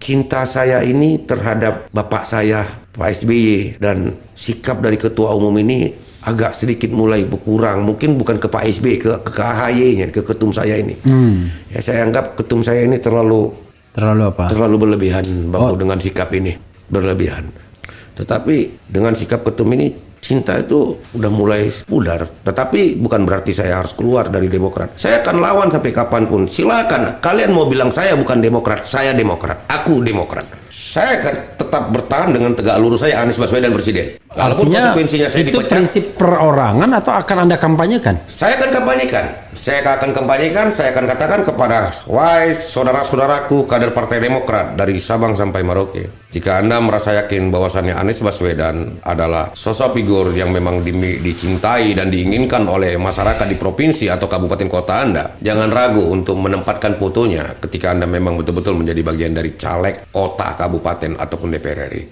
cinta saya ini terhadap bapak saya, Pak SBY, dan sikap dari ketua umum ini agak sedikit mulai berkurang. Mungkin bukan ke Pak SBY, ke AHY-nya, ke ketum saya ini. Ya, saya anggap ketum saya ini terlalu apa? Terlalu berlebihan, Bang, dengan sikap ini. Berlebihan. Tetapi dengan sikap ketum ini, cinta itu udah mulai pudar. Tetapi bukan berarti saya harus keluar dari Demokrat. Saya akan lawan sampai kapanpun. Silakan. Kalian mau bilang saya bukan Demokrat, saya Demokrat. Aku Demokrat. Saya akan tetap bertahan dengan tegak lurus saya Anies Baswedan presiden. Artinya saya itu dipecat, prinsip perorangan atau akan Anda kampanyekan? saya akan kampanyekan. Saya akan katakan kepada wahai saudara-saudaraku kader Partai Demokrat dari Sabang sampai Merauke. Jika Anda merasa yakin bahwasannya Anies Baswedan adalah sosok figur yang memang dicintai dan diinginkan oleh masyarakat di provinsi atau kabupaten kota Anda, jangan ragu untuk menempatkan fotonya ketika Anda memang betul-betul menjadi bagian dari caleg kota, kabupaten, ataupun DPR RI.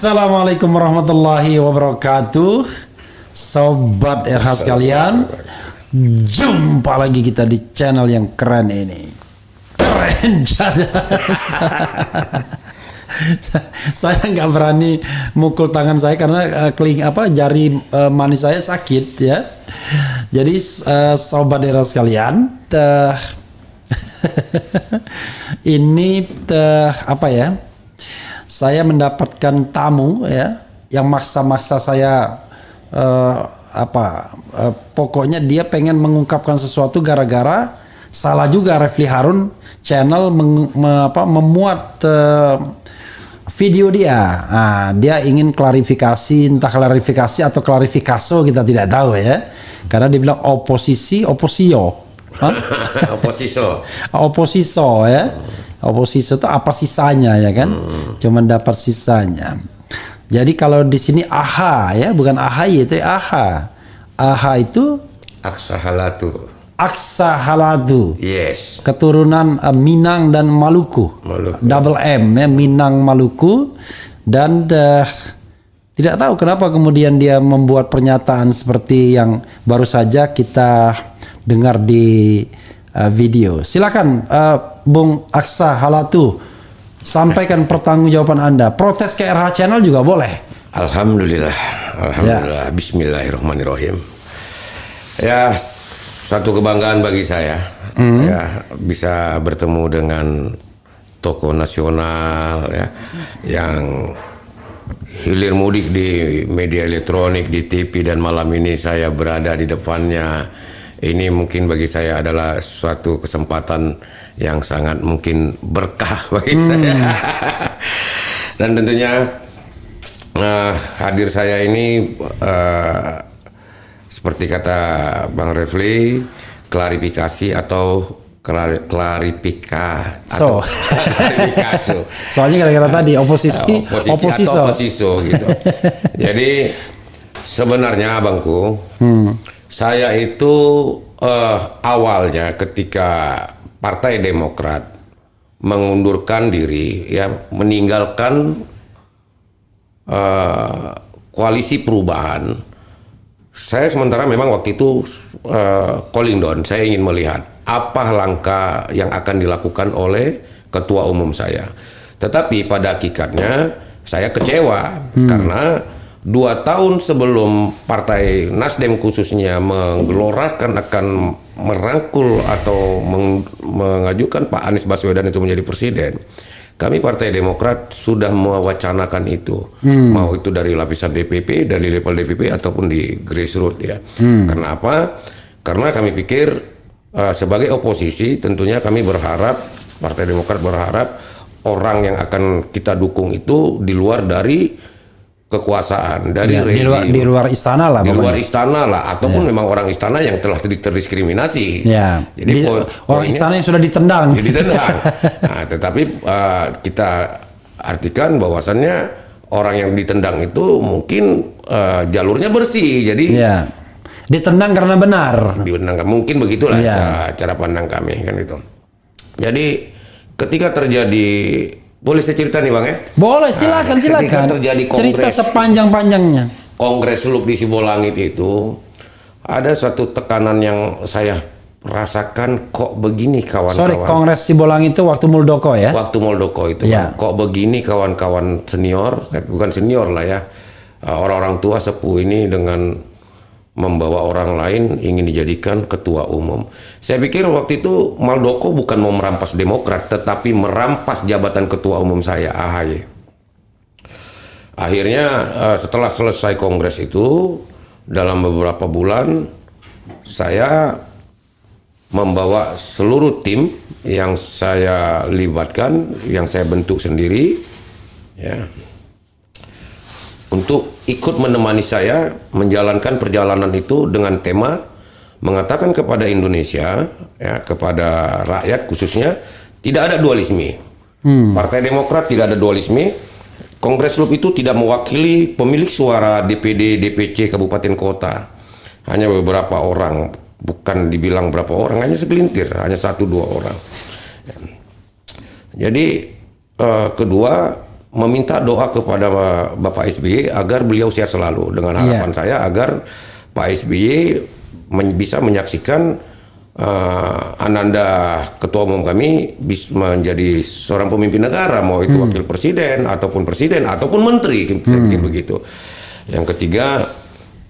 Assalamualaikum warahmatullahi wabarakatuh. Sobat RH sekalian, jumpa lagi kita di channel yang keren ini. Keren jadas. Saya nggak berani mukul tangan saya karena jari manis saya sakit ya. Jadi sobat RH sekalian, ini apa ya? Saya mendapatkan tamu ya yang maksa-maksa saya pokoknya dia pengen mengungkapkan sesuatu gara-gara salah juga Refli Harun channel memuat video dia. Nah, dia ingin klarifikasi, entah klarifikasi atau klarifikaso kita tidak tahu ya. Karena dia bilang oposisiso ya. Oposisi itu apa sisanya ya kan? Cuman dapat sisanya. Jadi kalau di sini AHA ya, bukan AHY itu AHA. AHA itu Aksahalatu. Yes. Keturunan Minang dan Maluku. Double M ya, Minang Maluku, dan tidak tahu kenapa kemudian dia membuat pernyataan seperti yang baru saja kita dengar di video. Silakan Bung Aksahalatu, sampaikan pertanggungjawaban Anda. Protes ke RH Channel juga boleh. Alhamdulillah. Ya. Bismillahirrahmanirrahim. Ya, satu kebanggaan bagi saya ya bisa bertemu dengan tokoh nasional ya yang hilir mudik di media elektronik, di TV, dan malam ini saya berada di depannya. Ini mungkin bagi saya adalah suatu kesempatan yang sangat mungkin berkah bagi saya. Dan tentunya hadir saya ini seperti kata Bang Refli, klarifikasi atau klarifikasi. Soalnya gara-gara tadi oposisi gitu. Jadi sebenarnya abangku, saya itu awalnya ketika Partai Demokrat mengundurkan diri ya, meninggalkan koalisi perubahan, saya sementara memang waktu itu calling down. Saya ingin melihat apa langkah yang akan dilakukan oleh ketua umum saya. Tetapi pada hakikatnya saya kecewa karena 2 tahun sebelum Partai Nasdem khususnya menggelorakan akan merangkul atau mengajukan Pak Anies Baswedan itu menjadi presiden, kami Partai Demokrat sudah mewacanakan itu, mau itu dari lapisan DPP, dari level DPP ataupun di grassroots ya. Karena apa? Karena kami pikir sebagai oposisi tentunya kami berharap, Partai Demokrat berharap orang yang akan kita dukung itu di luar dari kekuasaan dari Ya, rezim di luar istana lah di luar pokoknya. istana lah, ataupun memang orang istana yang telah terdiskriminasi. Ya. Jadi Orang poinnya istana yang sudah ditendang. ditendang. Nah, tetapi kita artikan bahwasannya orang yang ditendang itu mungkin jalurnya bersih, jadi Ya. Ditendang karena benar. dibenarkan. Mungkin begitulah Iya. cara pandang kami kan itu. Jadi ketika terjadi, boleh saya cerita nih Bang ya? Boleh, silakan ketika silakan. terjadi Cerita kongres- sepanjang-panjangnya. Kongres Lup di Sibolangit itu ada satu tekanan yang saya rasakan, kok begini Sorry, kawan-kawan. Kongres Sibolangit itu waktu Muldoko ya? Waktu Muldoko itu Ya. kok begini kawan-kawan senior, bukan senior lah ya, orang-orang tua sepuh ini dengan membawa orang lain ingin dijadikan ketua umum. Saya pikir waktu itu Muldoko bukan mau merampas Demokrat, tetapi merampas jabatan ketua umum saya, AHY. Akhirnya setelah selesai kongres itu, dalam beberapa bulan saya membawa seluruh tim yang saya libatkan, yang saya bentuk sendiri, ya, untuk ikut menemani saya menjalankan perjalanan itu dengan tema mengatakan kepada Indonesia, ya, kepada rakyat khususnya, tidak ada dualisme. Partai Demokrat tidak ada dualisme. Kongres Lup itu tidak mewakili pemilik suara DPD, DPC kabupaten kota. Hanya beberapa orang, bukan dibilang berapa orang, hanya segelintir, hanya 1-2 orang. Jadi kedua, meminta doa kepada Bapak SBY agar beliau sehat selalu, dengan harapan saya agar Pak SBY bisa menyaksikan Ananda ketua umum kami bisa menjadi seorang pemimpin negara, mau itu wakil presiden ataupun menteri, begitu. Yang ketiga,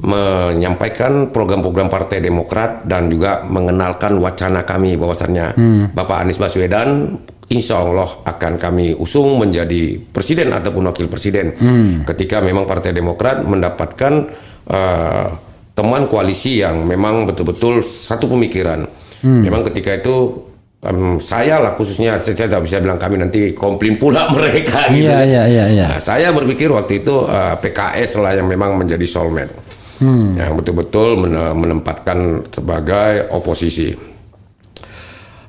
menyampaikan program-program Partai Demokrat dan juga mengenalkan wacana kami bahwasannya Bapak Anies Baswedan insya Allah akan kami usung menjadi presiden ataupun wakil presiden ketika memang Partai Demokrat mendapatkan teman koalisi yang memang betul-betul satu pemikiran. Memang ketika itu saya lah khususnya, saya tidak bisa bilang kami, nanti komplain pula mereka gitu. Iya. Nah, saya berpikir waktu itu PKS lah yang memang menjadi soulmate, yang betul-betul menempatkan sebagai oposisi.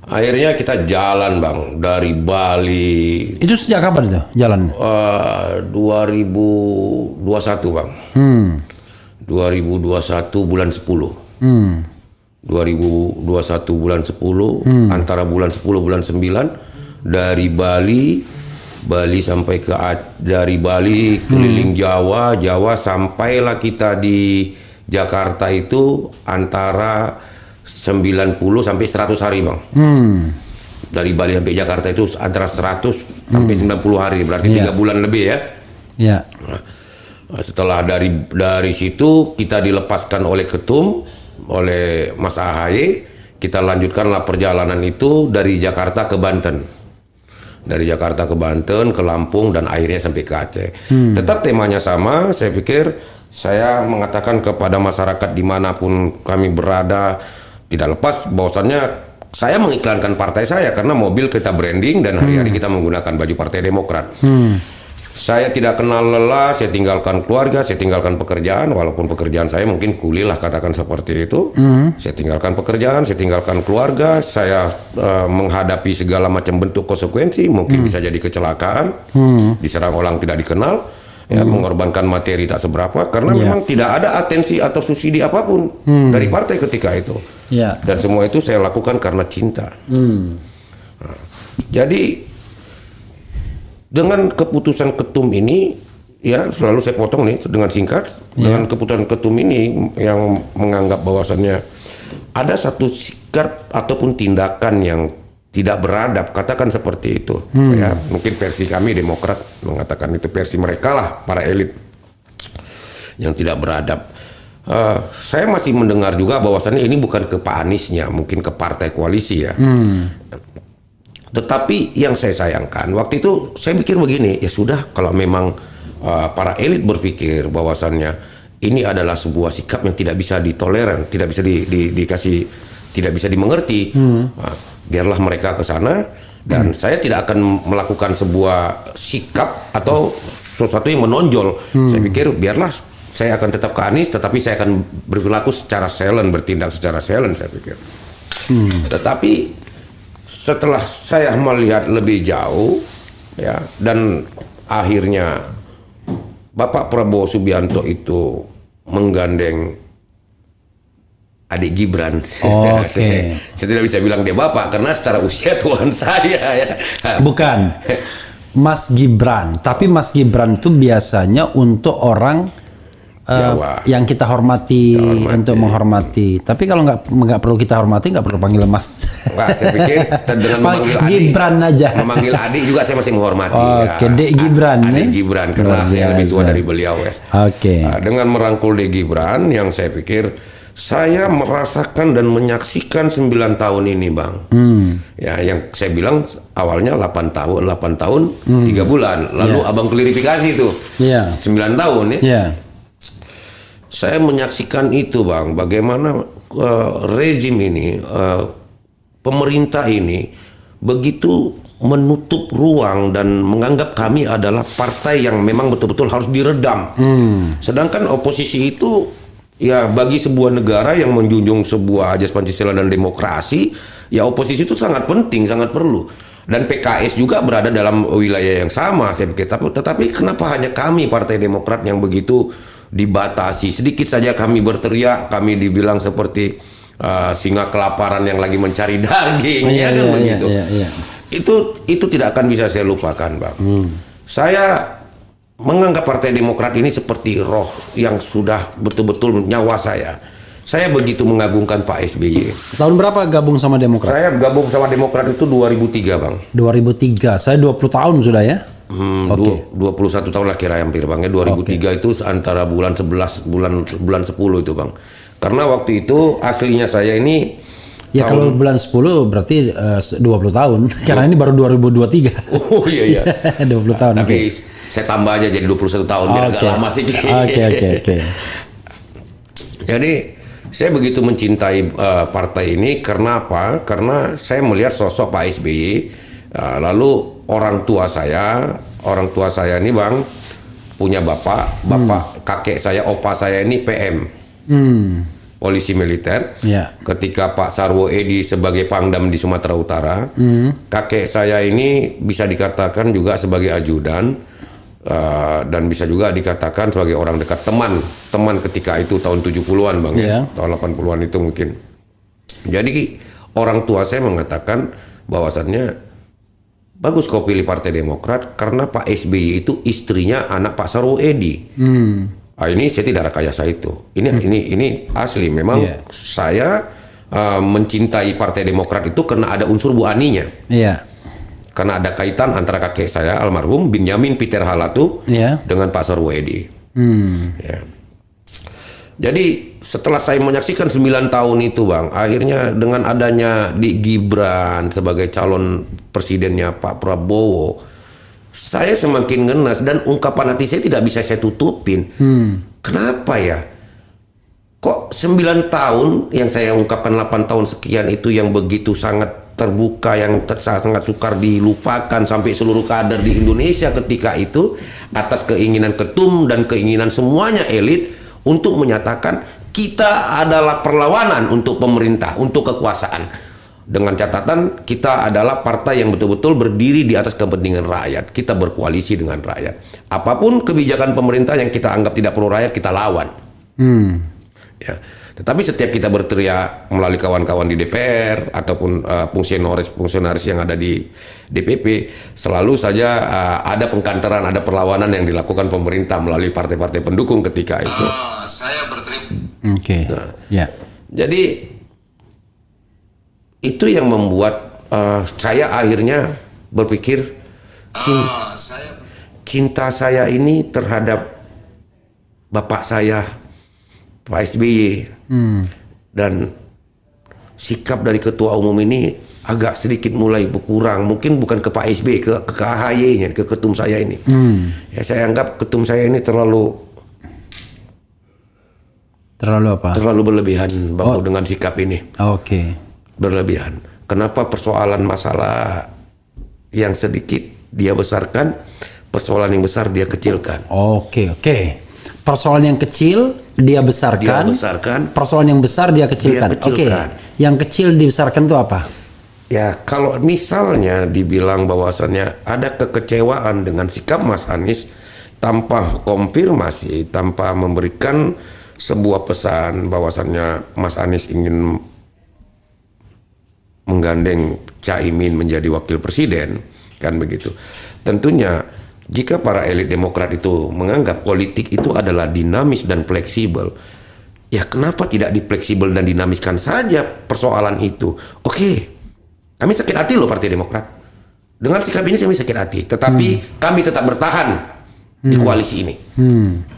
Akhirnya kita jalan Bang dari Bali. Itu sejak kapan itu jalan? 2021 Bang. 2021 bulan 10. 2021 bulan 10, antara bulan 10 bulan 9, dari Bali sampai dari Bali keliling Jawa sampailah kita di Jakarta itu antara 90 sampai 100 hari Bang. Dari Bali sampai Jakarta itu antara 100 sampai 90 hari, berarti 3 bulan lebih ya. Ya. Nah, setelah dari situ kita dilepaskan oleh ketum, oleh Mas AHY, kita lanjutkanlah perjalanan itu dari Jakarta ke Banten. Dari Jakarta ke Banten, ke Lampung, dan akhirnya sampai ke Aceh. Tetap temanya sama, saya pikir saya mengatakan kepada masyarakat dimanapun kami berada, tidak lepas bahwasannya saya mengiklankan partai saya karena mobil kita branding dan hari-hari kita menggunakan baju Partai Demokrat. Saya tidak kenal lelah, saya tinggalkan keluarga, saya tinggalkan pekerjaan, walaupun pekerjaan saya mungkin kuli lah katakan seperti itu. Saya tinggalkan pekerjaan, saya tinggalkan keluarga, saya menghadapi segala macam bentuk konsekuensi, mungkin bisa jadi kecelakaan, diserang orang tidak dikenal, ya, mengorbankan materi tak seberapa, karena memang tidak ada atensi atau subsidi apapun dari partai ketika itu. Dan semua itu saya lakukan karena cinta. Nah, jadi dengan keputusan ketum ini, ya selalu saya potong nih dengan singkat, dengan keputusan ketum ini yang menganggap bahwasannya ada satu sikap ataupun tindakan yang tidak beradab, katakan seperti itu. Ya, mungkin versi kami Demokrat mengatakan itu, versi mereka lah para elit yang tidak beradab. Saya masih mendengar juga bahwasannya ini bukan ke Pak Aniesnya, mungkin ke partai koalisi ya. Tetapi yang saya sayangkan waktu itu saya pikir begini, ya sudah kalau memang para elit berpikir bahwasannya ini adalah sebuah sikap yang tidak bisa ditoleran, tidak bisa dikasih, tidak bisa dimengerti, biarlah mereka ke sana dan saya tidak akan melakukan sebuah sikap atau sesuatu yang menonjol. Saya pikir biarlah saya akan tetap ke Anies, tetapi saya akan berperilaku secara silent, bertindak secara silent, saya pikir. Tetapi setelah saya melihat lebih jauh, ya, dan akhirnya Bapak Prabowo Subianto itu menggandeng adik Gibran. Oke. Saya tidak bisa bilang dia bapak karena secara usia tuan saya ya. Bukan Mas Gibran, tapi Mas Gibran itu biasanya untuk orang Jawa. yang kita hormati, untuk menghormati. Tapi kalau nggak perlu kita hormati, nggak perlu panggil Mas. Wah, saya pikir dengan memanggil adik, Gibran aja. memanggil adik juga saya masih menghormati. Oke, Dek Gibran. Adik Gibran karena saya lebih tua dari beliau ya. Oke. Dengan merangkul Dek Gibran yang saya pikir saya merasakan dan menyaksikan 9 tahun ini, Bang. Ya, yang saya bilang awalnya 8 tahun 3 bulan. Lalu Abang klarifikasi itu. Iya. 9 tahun ya. Iya. Saya menyaksikan itu, Bang, bagaimana rezim ini, pemerintah ini begitu menutup ruang dan menganggap kami adalah partai yang memang betul-betul harus diredam. Sedangkan oposisi itu ya bagi sebuah negara yang menjunjung sebuah ajas Pancasila dan demokrasi, ya oposisi itu sangat penting, sangat perlu. Dan PKS juga berada dalam wilayah yang sama, saya pikir. Tetapi kenapa hanya kami Partai Demokrat yang begitu dibatasi? Sedikit saja kami berteriak, kami dibilang seperti singa kelaparan yang lagi mencari daging, ya kan begitu. Itu tidak akan bisa saya lupakan, Bang. Saya menganggap Partai Demokrat ini seperti roh yang sudah betul-betul nyawa saya. Saya begitu mengagungkan Pak SBY. Tahun berapa gabung sama Demokrat? Saya gabung sama Demokrat itu 2003, Bang. 2003. Saya 20 tahun sudah ya. 21 tahun lah kira hampir, Bang. Ya, 2003 itu antara bulan 11 bulan 10 itu, Bang. Karena waktu itu aslinya saya ini ya kalau bulan 10 berarti 20 tahun. Karena ini baru 2023. Oh iya. 20 tahun. Tapi saya tambah aja jadi 21 tahun biar agak lama sih. Oke. Jadi saya begitu mencintai partai ini karena apa? Karena saya melihat sosok Pak SBY. Lalu orang tua saya ini, Bang, punya bapak kakek saya, opa saya ini PM. Polisi militer. Ketika Pak Sarwo Edi sebagai Pangdam di Sumatera Utara, kakek saya ini bisa dikatakan juga sebagai ajudan. Dan bisa juga dikatakan sebagai orang dekat, teman ketika itu tahun 70-an, Bang, ya. Tahun 80-an itu mungkin. Jadi orang tua saya mengatakan bahwasannya bagus kau pilih Partai Demokrat karena Pak SBY itu istrinya anak Pak Sarwo Edi. Ini saya tidak rekayasa itu. Ini asli. Memang saya mencintai Partai Demokrat itu karena ada unsur Bu Aninya. Karena ada kaitan antara kakek saya almarhum Binyamin Peter Halatu dengan Pak Sarwo Edi. Ya. Jadi setelah saya menyaksikan 9 tahun itu, Bang, akhirnya dengan adanya Dik Gibran sebagai calon presidennya Pak Prabowo, saya semakin ngenas dan ungkapan hati saya tidak bisa saya tutupin. Kenapa ya? Kok 9 tahun yang saya ungkapkan 8 tahun sekian itu yang begitu sangat terbuka, yang sangat sukar dilupakan sampai seluruh kader di Indonesia ketika itu atas keinginan ketum dan keinginan semuanya elit untuk menyatakan kita adalah perlawanan untuk pemerintah, untuk kekuasaan, dengan catatan kita adalah partai yang betul-betul berdiri di atas kepentingan rakyat, kita berkoalisi dengan rakyat, apapun kebijakan pemerintah yang kita anggap tidak perlu rakyat kita lawan. Ya. Tetapi setiap kita berteriak melalui kawan-kawan di DPR ataupun fungsionaris yang ada di DPP, selalu saja ada pengkanteran, ada perlawanan yang dilakukan pemerintah melalui partai-partai pendukung ketika itu. Saya berterima. Jadi itu yang membuat saya akhirnya berpikir cinta saya ini terhadap bapak saya Pak SBY dan sikap dari ketua umum ini agak sedikit mulai berkurang, mungkin bukan ke Pak SBY, ke AHY-nya, ke ketum saya ini. Ya, saya anggap ketum saya ini terlalu apa? Terlalu berlebihan, Bang, dengan sikap ini. Berlebihan. Kenapa persoalan masalah yang sedikit dia besarkan, persoalan yang besar dia kecilkan. Oke. Persoalan yang kecil dia besarkan. Persoalan yang besar dia kecilkan. Oke. Yang kecil dibesarkan itu apa? Ya, kalau misalnya dibilang bahwasannya ada kekecewaan dengan sikap Mas Anies tanpa konfirmasi, tanpa memberikan sebuah pesan bahwasannya Mas Anies ingin menggandeng Caimin menjadi wakil presiden, kan begitu. Tentunya jika para elit Demokrat itu menganggap politik itu adalah dinamis dan fleksibel, ya kenapa tidak difleksibel dan dinamiskan saja persoalan itu? Oke, kami sakit hati loh Partai Demokrat. Dengan sikap ini kami sakit hati, tetapi kami tetap bertahan di koalisi ini.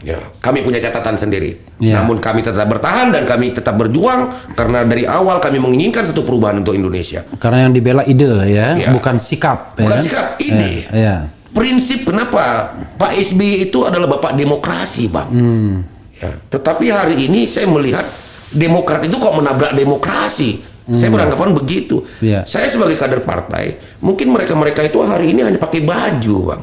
Ya, kami punya catatan sendiri. Namun kami tetap bertahan dan kami tetap berjuang karena dari awal kami menginginkan satu perubahan untuk Indonesia. Karena yang dibela ide ya, bukan sikap. Bukan ya? sikap, ide. Prinsip kenapa Pak SBY itu adalah bapak demokrasi, Bang. Ya, tetapi hari ini saya melihat Demokrat itu kok menabrak demokrasi. Saya beranggapan begitu. Saya sebagai kader partai, mungkin mereka itu hari ini hanya pakai baju, Bang.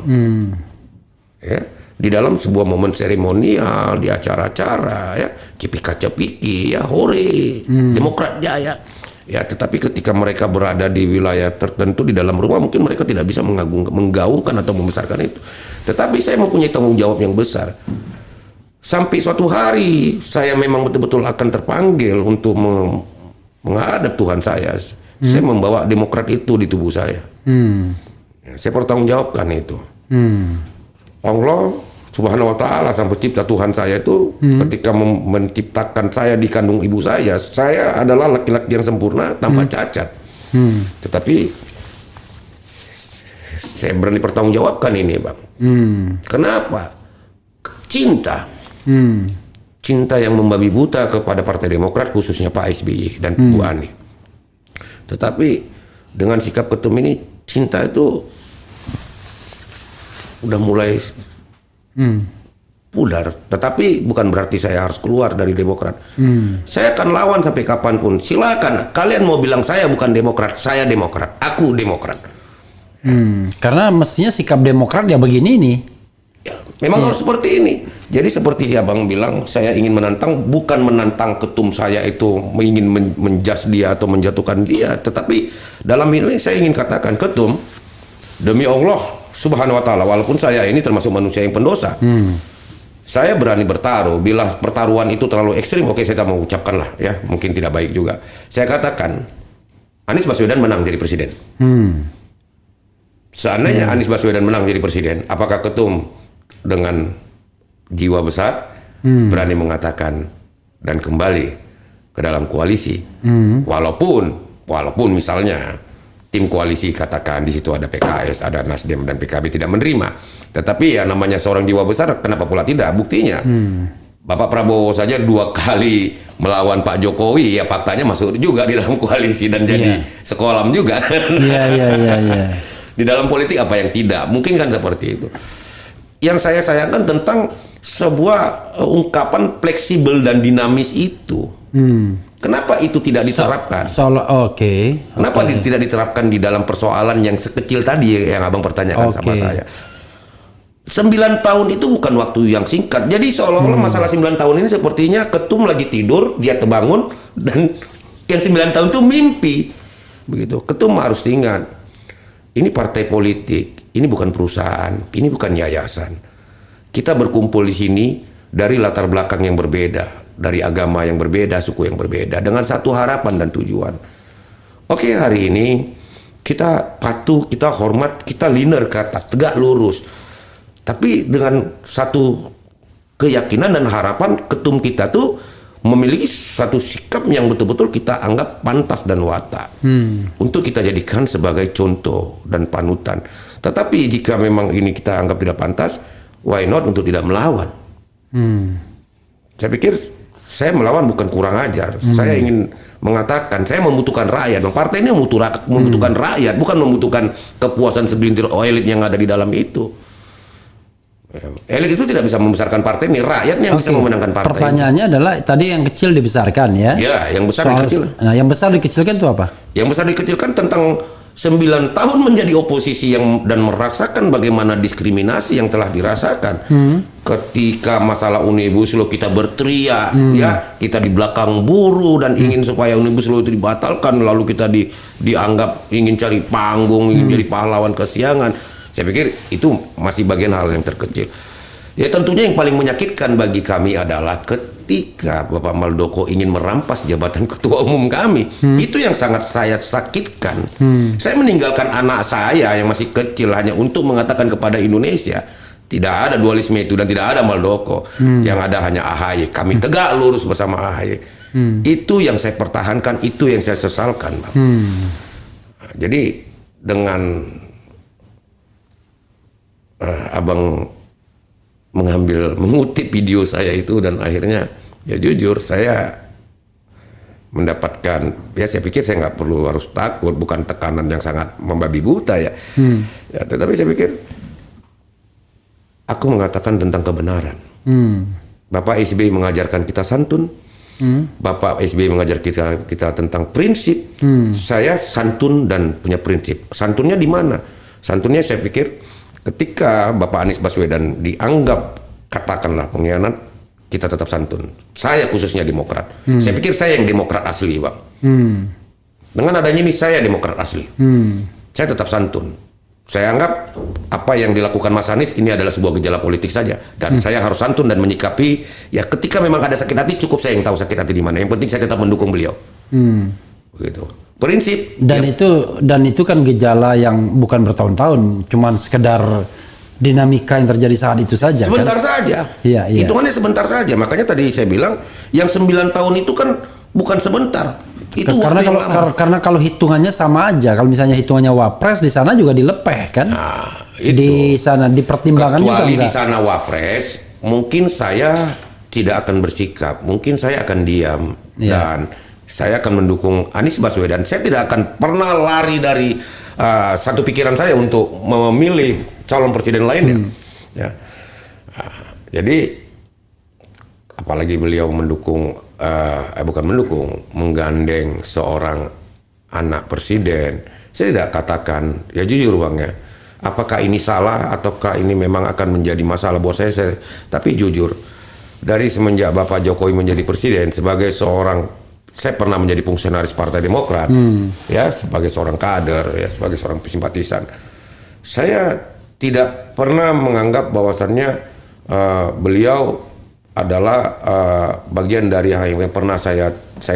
Ya, di dalam sebuah momen seremonial, di acara-acara, ya, cipika-cepiki, ya, hore, Demokrat jaya. Ya, tetapi ketika mereka berada di wilayah tertentu di dalam rumah, mungkin mereka tidak bisa menggaungkan atau membesarkan itu. Tetapi saya mempunyai tanggung jawab yang besar. Sampai suatu hari saya memang betul-betul akan terpanggil untuk menghadap Tuhan saya. Saya membawa Demokrat itu di tubuh saya. Ya, saya pertanggungjawabkan itu. Allah Subhanahu wa ta'ala sang pencipta Tuhan saya itu ketika menciptakan saya di kandung ibu saya adalah laki-laki yang sempurna tanpa cacat. Tetapi saya berani pertanggungjawabkan ini, Bang. Kenapa? Cinta. Cinta yang membabi buta kepada Partai Demokrat, khususnya Pak SBY dan Bu Ani. Tetapi dengan sikap ketum ini, cinta itu udah mulai pudar. Tetapi bukan berarti saya harus keluar dari Demokrat. Saya akan lawan sampai kapanpun. Silakan, kalian mau bilang saya bukan Demokrat, saya Demokrat, aku Demokrat. Karena mestinya sikap Demokrat ya begini nih. Ya, memang harus seperti ini. Jadi seperti Abang bilang, saya ingin menantang, bukan menantang ketum saya itu ingin menjas dia atau menjatuhkan dia, tetapi dalam ini saya ingin katakan, ketum, demi Allah Subhanahu wa ta'ala, walaupun saya ini termasuk manusia yang pendosa, saya berani bertaruh. Bila pertaruhan itu terlalu ekstrim, oke, saya tak mau ucapkan lah, ya, mungkin tidak baik juga. Saya katakan Anies Baswedan menang jadi presiden. Seandainya Anies Baswedan menang jadi presiden, apakah ketum dengan jiwa besar berani mengatakan dan kembali ke dalam koalisi, walaupun misalnya tim koalisi katakan di situ ada PKS, ada Nasdem dan PKB tidak menerima, tetapi ya namanya seorang jiwa besar, kenapa pula tidak? Buktinya Bapak Prabowo saja 2 kali melawan Pak Jokowi, ya faktanya masuk juga di dalam koalisi dan jadi sekolah juga. Di dalam politik apa yang tidak mungkin, kan seperti itu. Yang saya sayangkan tentang sebuah ungkapan fleksibel dan dinamis itu. Kenapa itu tidak diterapkan? Kenapa tidak diterapkan di dalam persoalan yang sekecil tadi yang Abang pertanyakan sama saya? 9 tahun itu bukan waktu yang singkat. Jadi seolah-olah masalah 9 tahun ini sepertinya ketum lagi tidur, dia terbangun, dan yang 9 tahun itu mimpi. Begitu. Ketum harus ingat, ini partai politik, ini bukan perusahaan, ini bukan yayasan. Kita berkumpul di sini dari latar belakang yang berbeda, dari agama yang berbeda, suku yang berbeda, dengan satu harapan dan tujuan. Oke, hari ini kita patuh, kita hormat, kita linear, kata tegak lurus. Tapi dengan satu keyakinan dan harapan, ketum kita tuh memiliki satu sikap yang betul-betul kita anggap pantas dan watak untuk kita jadikan sebagai contoh dan panutan. Tetapi jika memang ini kita anggap tidak pantas, why not untuk tidak melawan? Saya pikir saya melawan bukan kurang ajar. Saya ingin mengatakan saya membutuhkan rakyat. Partai ini membutuhkan rakyat, bukan membutuhkan kepuasan segelintir elit yang ada di dalam itu. Elit itu tidak bisa membesarkan partai ini, rakyatnya yang bisa memenangkan partai. Pertanyaannya adalah tadi yang kecil dibesarkan, ya? Ya, yang besar dikecilkan. Nah, yang besar dikecilkan itu apa? Yang besar dikecilkan tentang 9 tahun menjadi oposisi dan merasakan bagaimana diskriminasi yang telah dirasakan. Ketika masalah Omnibus Law kita berteriak, ya, kita di belakang buruh dan ingin supaya Omnibus Law itu dibatalkan, lalu kita dianggap ingin cari panggung, ingin jadi pahlawan kesiangan. Saya pikir itu masih bagian hal yang terkecil. Ya tentunya yang paling menyakitkan bagi kami adalah ketika Bapak Muldoko ingin merampas jabatan ketua umum kami. Itu yang sangat saya sakitkan. Saya meninggalkan anak saya yang masih kecil hanya untuk mengatakan kepada Indonesia, tidak ada dualisme itu dan tidak ada Muldoko. Yang ada hanya AHY. Kami tegak lurus bersama AHY. Itu yang saya pertahankan, itu yang saya sesalkan, Bang. Jadi dengan Abang mengutip video saya itu, dan akhirnya ya jujur saya mendapatkan, ya saya pikir saya nggak perlu harus takut, bukan tekanan yang sangat membabi buta ya. Ya tetapi saya pikir aku mengatakan tentang kebenaran. Bapak SBY mengajarkan kita santun, Bapak SBY mengajar kita tentang prinsip. Saya santun dan punya prinsip. Santunnya di mana? Santunnya saya pikir ketika Bapak Anies Baswedan dianggap katakanlah pengkhianat, kita tetap santun. Saya khususnya Demokrat. Saya pikir saya yang Demokrat asli, Bang. Dengan adanya ini saya Demokrat asli. Saya tetap santun. Saya anggap apa yang dilakukan Mas Anies ini adalah sebuah gejala politik saja, dan saya harus santun dan menyikapi. Ya ketika memang ada sakit hati, cukup saya yang tahu sakit hati di mana. Yang penting saya tetap mendukung beliau. Begitu. Prinsip. Dan itu kan gejala yang bukan bertahun-tahun, cuman sekedar dinamika yang terjadi saat itu saja. Sebentar kan? saja. Iya. Hitungannya sebentar saja. Makanya tadi saya bilang yang 9 tahun itu kan bukan sebentar. Itu karena kalau hitungannya sama aja. Kalau misalnya hitungannya Wapres di sana juga dilepeh kan? Nah, itu. Di sana dipertimbangkan juga kecuali enggak? Di sana Wapres, mungkin saya tidak akan bersikap, mungkin saya akan diam dan saya akan mendukung Anies Baswedan. Saya tidak akan pernah lari dari satu pikiran saya untuk memilih calon presiden lainnya. Ya. Jadi apalagi beliau mendukung, menggandeng seorang anak presiden. Saya tidak katakan, ya jujur Bang ya, apakah ini salah ataukah ini memang akan menjadi masalah buat saya. Tapi jujur, dari semenjak Bapak Jokowi menjadi presiden, sebagai seorang, saya pernah menjadi fungsionaris Partai Demokrat, ya sebagai seorang kader, ya sebagai seorang simpatisan. Saya tidak pernah menganggap bahwasannya beliau adalah bagian dari yang pernah saya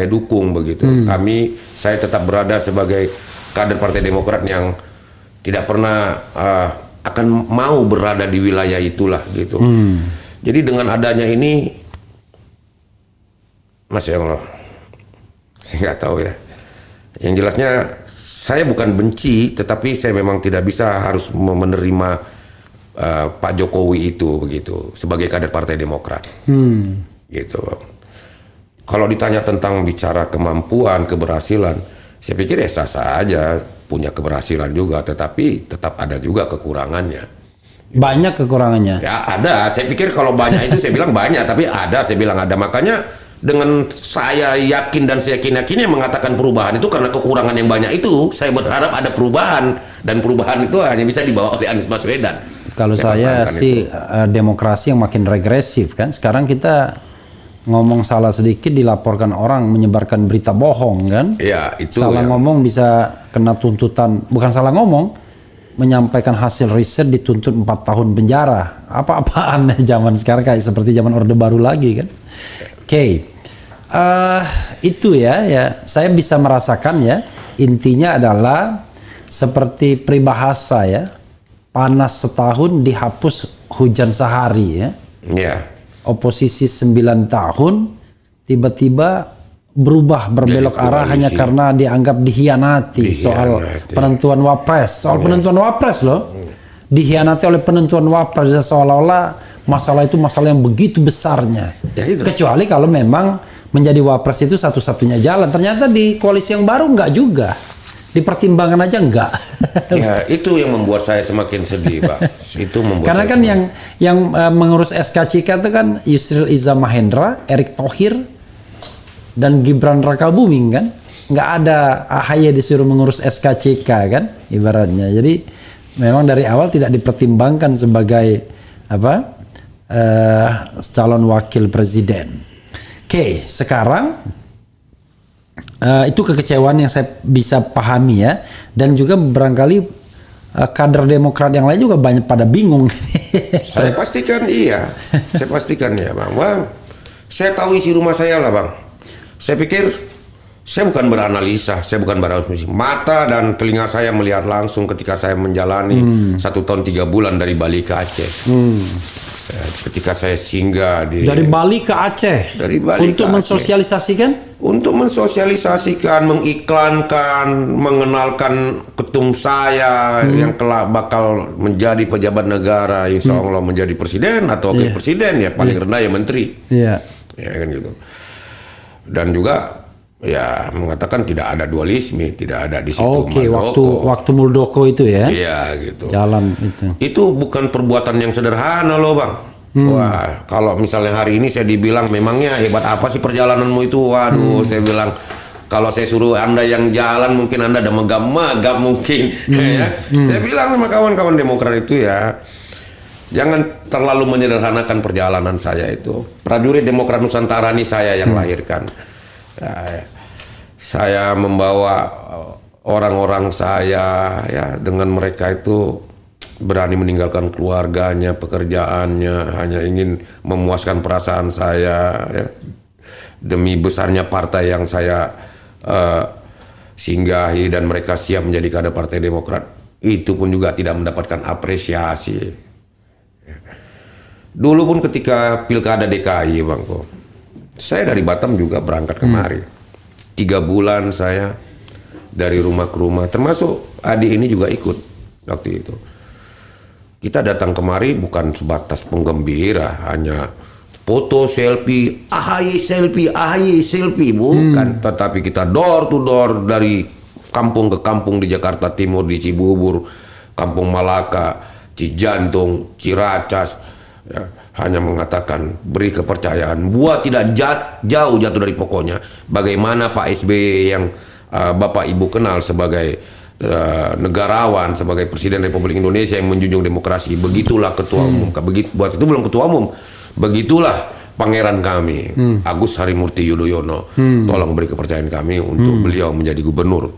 dukung begitu. Saya tetap berada sebagai kader Partai Demokrat yang tidak pernah akan mau berada di wilayah itulah gitu. Jadi dengan adanya ini, Masya Allah, saya nggak tahu ya. Yang jelasnya saya bukan benci, tetapi saya memang tidak bisa harus menerima Pak Jokowi itu begitu sebagai kader Partai Demokrat. Gitu. Kalau ditanya tentang bicara kemampuan, keberhasilan, saya pikir ya sah-sah aja, punya keberhasilan juga, tetapi tetap ada juga kekurangannya. Banyak kekurangannya. Ya ada. Saya pikir kalau banyak itu saya bilang banyak, tapi ada. Saya bilang ada. Makanya dengan saya yakin dan saya yakin-yakinnya mengatakan perubahan itu karena kekurangan yang banyak itu, saya berharap ada perubahan, dan perubahan itu hanya bisa dibawa oleh Anies Baswedan. Kalau saya sih demokrasi yang makin regresif kan. Sekarang kita ngomong salah sedikit dilaporkan orang menyebarkan berita bohong kan. Ya, itu salah ngomong bisa kena tuntutan, bukan salah ngomong, menyampaikan hasil riset dituntut 4 tahun penjara. Apa-apaan zaman sekarang kayak seperti zaman Orde Baru lagi kan. Oke. Itu ya saya bisa merasakan ya, intinya adalah seperti peribahasa ya, panas setahun dihapus hujan sehari ya. Oposisi 9 tahun tiba-tiba berubah berbelok arah hanya karena dianggap dihianati soal penentuan Wapres. Penentuan Wapres loh. Dihianati oleh penentuan Wapres, seolah-olah masalah itu masalah yang begitu besarnya. Kecuali kalau memang menjadi Wapres itu satu-satunya jalan. Ternyata di koalisi yang baru enggak juga. Dipertimbangkan aja enggak. Ya, itu yang membuat saya semakin sedih, Pak. Itu membuat karena kan yang mengurus SKCK itu kan Yusril Iza Mahendra, Erick Thohir, dan Gibran Rakabuming kan. nggak ada AHY disuruh mengurus SKCK kan ibaratnya. Jadi memang dari awal tidak dipertimbangkan sebagai calon wakil presiden. Oke, sekarang itu kekecewaan yang saya bisa pahami ya, dan juga barangkali kader Demokrat yang lain juga banyak pada bingung. Saya pastikan iya, saya pastikan ya bang. Saya tahu isi rumah saya lah bang. Saya pikir saya bukan beranalisa, saya bukan berasumsi. Mata dan telinga saya melihat langsung ketika saya menjalani 1 tahun 3 bulan dari Bali ke Aceh. Ketika saya singgah dari Bali ke Aceh, untuk mensosialisasikan, mengiklankan, mengenalkan ketum saya yang kelak bakal menjadi pejabat negara, insya Allah menjadi presiden atau wakil presiden ya paling rendah ya menteri. Ya kan gitu. Dan juga ya mengatakan tidak ada dualisme, tidak ada di situ. Oke, waktu Muldoko itu ya. Iya gitu. Jalan itu. Itu bukan perbuatan yang sederhana loh bang. Wah, kalau misalnya hari ini saya dibilang memangnya hebat apa sih perjalananmu itu? Waduh, saya bilang kalau saya suruh Anda yang jalan mungkin Anda ada megap mungkin. Ya. Saya bilang sama kawan-kawan Demokrat itu ya, jangan terlalu menyederhanakan perjalanan saya itu. Prajurit Demokrat Nusantara ini saya yang lahirkan. Ya, saya membawa orang-orang saya ya, dengan mereka itu berani meninggalkan keluarganya, pekerjaannya, hanya ingin memuaskan perasaan saya ya, demi besarnya partai yang saya singgahi, dan mereka siap menjadi kader Partai Demokrat. Itu pun juga tidak mendapatkan apresiasi. Dulu pun ketika pilkada DKI bang kok, saya dari Batam juga berangkat kemari. 3 bulan saya dari rumah ke rumah, termasuk adik ini juga ikut waktu itu. Kita datang kemari bukan sebatas penggembira, hanya foto selfie, AHY selfie, bukan. Tetapi kita door to door dari kampung ke kampung di Jakarta Timur, di Cibubur, Kampung Malaka, Cijantung, Ciracas, ya, hanya mengatakan beri kepercayaan, buat tidak jauh jatuh dari pokoknya. Bagaimana Pak SBY yang Bapak Ibu kenal sebagai negarawan, sebagai Presiden Republik Indonesia yang menjunjung demokrasi, begitulah ketua umum. Buat itu belum ketua umum, begitulah pangeran kami, Agus Harimurti Yudhoyono. Tolong beri kepercayaan kami untuk beliau menjadi gubernur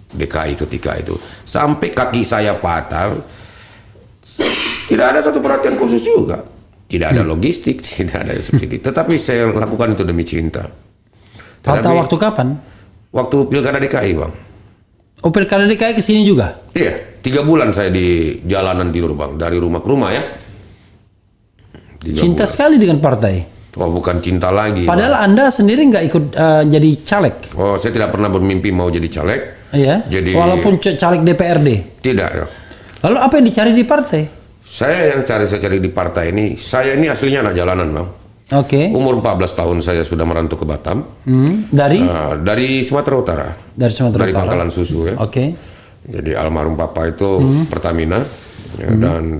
DKI ketika itu. Sampai kaki saya patah, tidak ada satu perhatian khusus juga. Tidak ada logistik, tidak ada subsidi. Tetapi saya lakukan itu demi cinta. Patah waktu kapan? Waktu pilkada DKI bang. Oh, pilkada DKI kesini juga? Iya, 3 bulan saya di jalanan tidur bang, dari rumah ke rumah ya. Cinta sekali dengan partai. Oh, bukan cinta lagi. Padahal bang, Anda sendiri nggak ikut jadi caleg. Oh, saya tidak pernah bermimpi mau jadi caleg. Iya. Walaupun caleg DPRD. Tidak. Lalu apa yang dicari di partai? Saya cari di partai ini. Saya ini aslinya anak jalanan bang. Oke. Umur 14 tahun saya sudah merantau ke Batam. Dari Sumatera Utara. Dari Pangkalan Susu ya. Oke. Jadi almarhum papa itu Pertamina ya, dan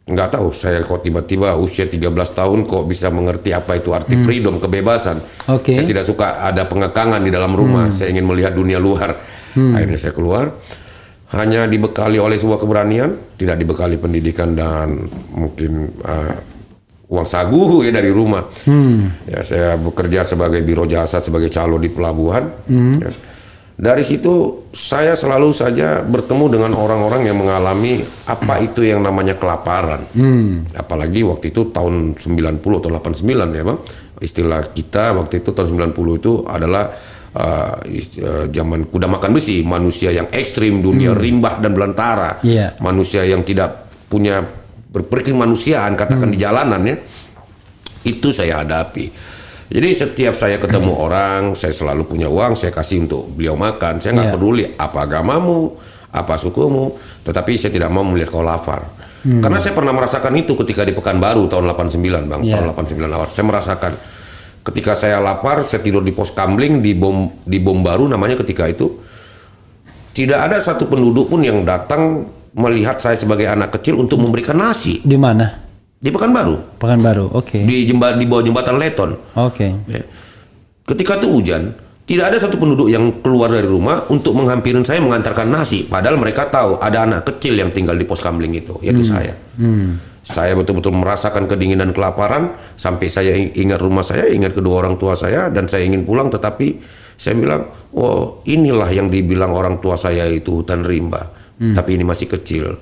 nggak tahu saya kok tiba-tiba usia 13 tahun kok bisa mengerti apa itu arti freedom, kebebasan. Saya tidak suka ada pengekangan di dalam rumah. Saya ingin melihat dunia luar. Akhirnya saya keluar. Hanya dibekali oleh sebuah keberanian, tidak dibekali pendidikan dan mungkin uang sagu ya dari rumah. Ya, saya bekerja sebagai biro jasa, sebagai calo di pelabuhan. Ya. Dari situ saya selalu saja bertemu dengan orang-orang yang mengalami apa itu yang namanya kelaparan. Apalagi waktu itu tahun 90 atau 89 ya bang. Istilah kita waktu itu tahun 90 itu adalah zaman kuda makan besi, manusia yang ekstrim, dunia rimba dan belantara. Manusia yang tidak punya berkemanusiaan, katakan di jalanan ya. Itu saya hadapi. Jadi setiap saya ketemu orang, saya selalu punya uang, saya kasih untuk beliau makan. Saya nggak peduli apa agamamu, apa sukumu, tetapi saya tidak mau melihat kau lapar. Karena saya pernah merasakan itu ketika di Pekanbaru tahun 89 bang, tahun 89 awal. Saya merasakan ketika saya lapar, saya tidur di pos kamling di bom baru namanya ketika itu. Tidak ada satu penduduk pun yang datang melihat saya sebagai anak kecil untuk memberikan nasi. Di mana? Di Pekanbaru. Pekanbaru, oke. Di bawah jembatan Leton. Oke. Ya. Ketika itu hujan, Tidak ada satu penduduk yang keluar dari rumah untuk menghampirin saya mengantarkan nasi. Padahal mereka tahu ada anak kecil yang tinggal di pos kamling itu, yaitu saya. Saya betul-betul merasakan kedinginan kelaparan sampai saya ingat rumah saya, ingat kedua orang tua saya, dan saya ingin pulang. Tetapi saya bilang, oh inilah yang dibilang orang tua saya itu hutan rimba. Tapi ini masih kecil,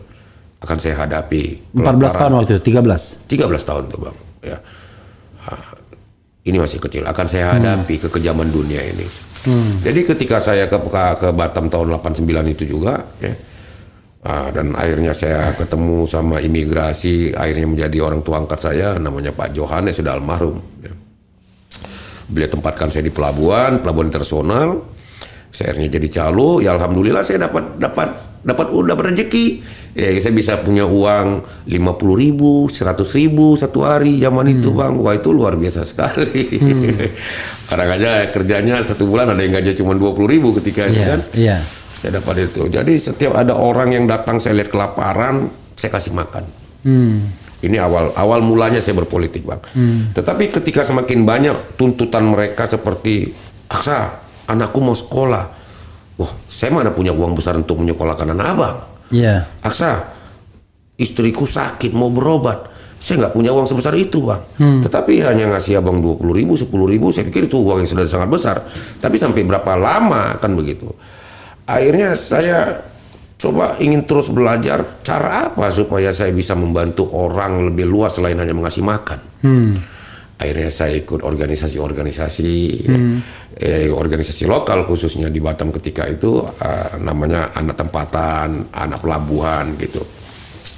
akan saya hadapi. 14 tahun waktu itu, 13? 13 tahun tuh bang. Ya. Ini masih kecil, akan saya hadapi kekejaman dunia ini. Jadi ketika saya ke Batam tahun 89 itu juga, ya, dan akhirnya saya ketemu sama imigrasi, akhirnya menjadi orang tua angkat saya, namanya Pak Johannes, sudah almarhum. Ya. Beliau tempatkan saya di pelabuhan internasional. Saya akhirnya jadi calo, ya alhamdulillah saya dapat rezeki. Ya, saya bisa punya uang 50.000, 100.000 satu hari zaman itu bang. Wah itu luar biasa sekali. Kadang aja kerjanya satu bulan ada yang gaji cuma 20.000 ketika itu kan. Saya dapat itu. Jadi setiap ada orang yang datang saya lihat kelaparan, saya kasih makan. Ini awal mulanya saya berpolitik bang. Tetapi ketika semakin banyak tuntutan mereka seperti, Aksa, anakku mau sekolah. Wah, saya mana punya uang besar untuk menyekolahkan anak abang. Aksa, istriku sakit mau berobat. Saya nggak punya uang sebesar itu bang. Tetapi hanya ngasih abang 20.000, 10.000. Saya pikir itu uang yang sudah sangat besar. Tapi sampai berapa lama kan begitu. Akhirnya saya coba ingin terus belajar cara apa supaya saya bisa membantu orang lebih luas selain hanya mengasih makan. Akhirnya saya ikut organisasi-organisasi, organisasi lokal khususnya di Batam ketika itu, namanya anak tempatan, anak pelabuhan gitu.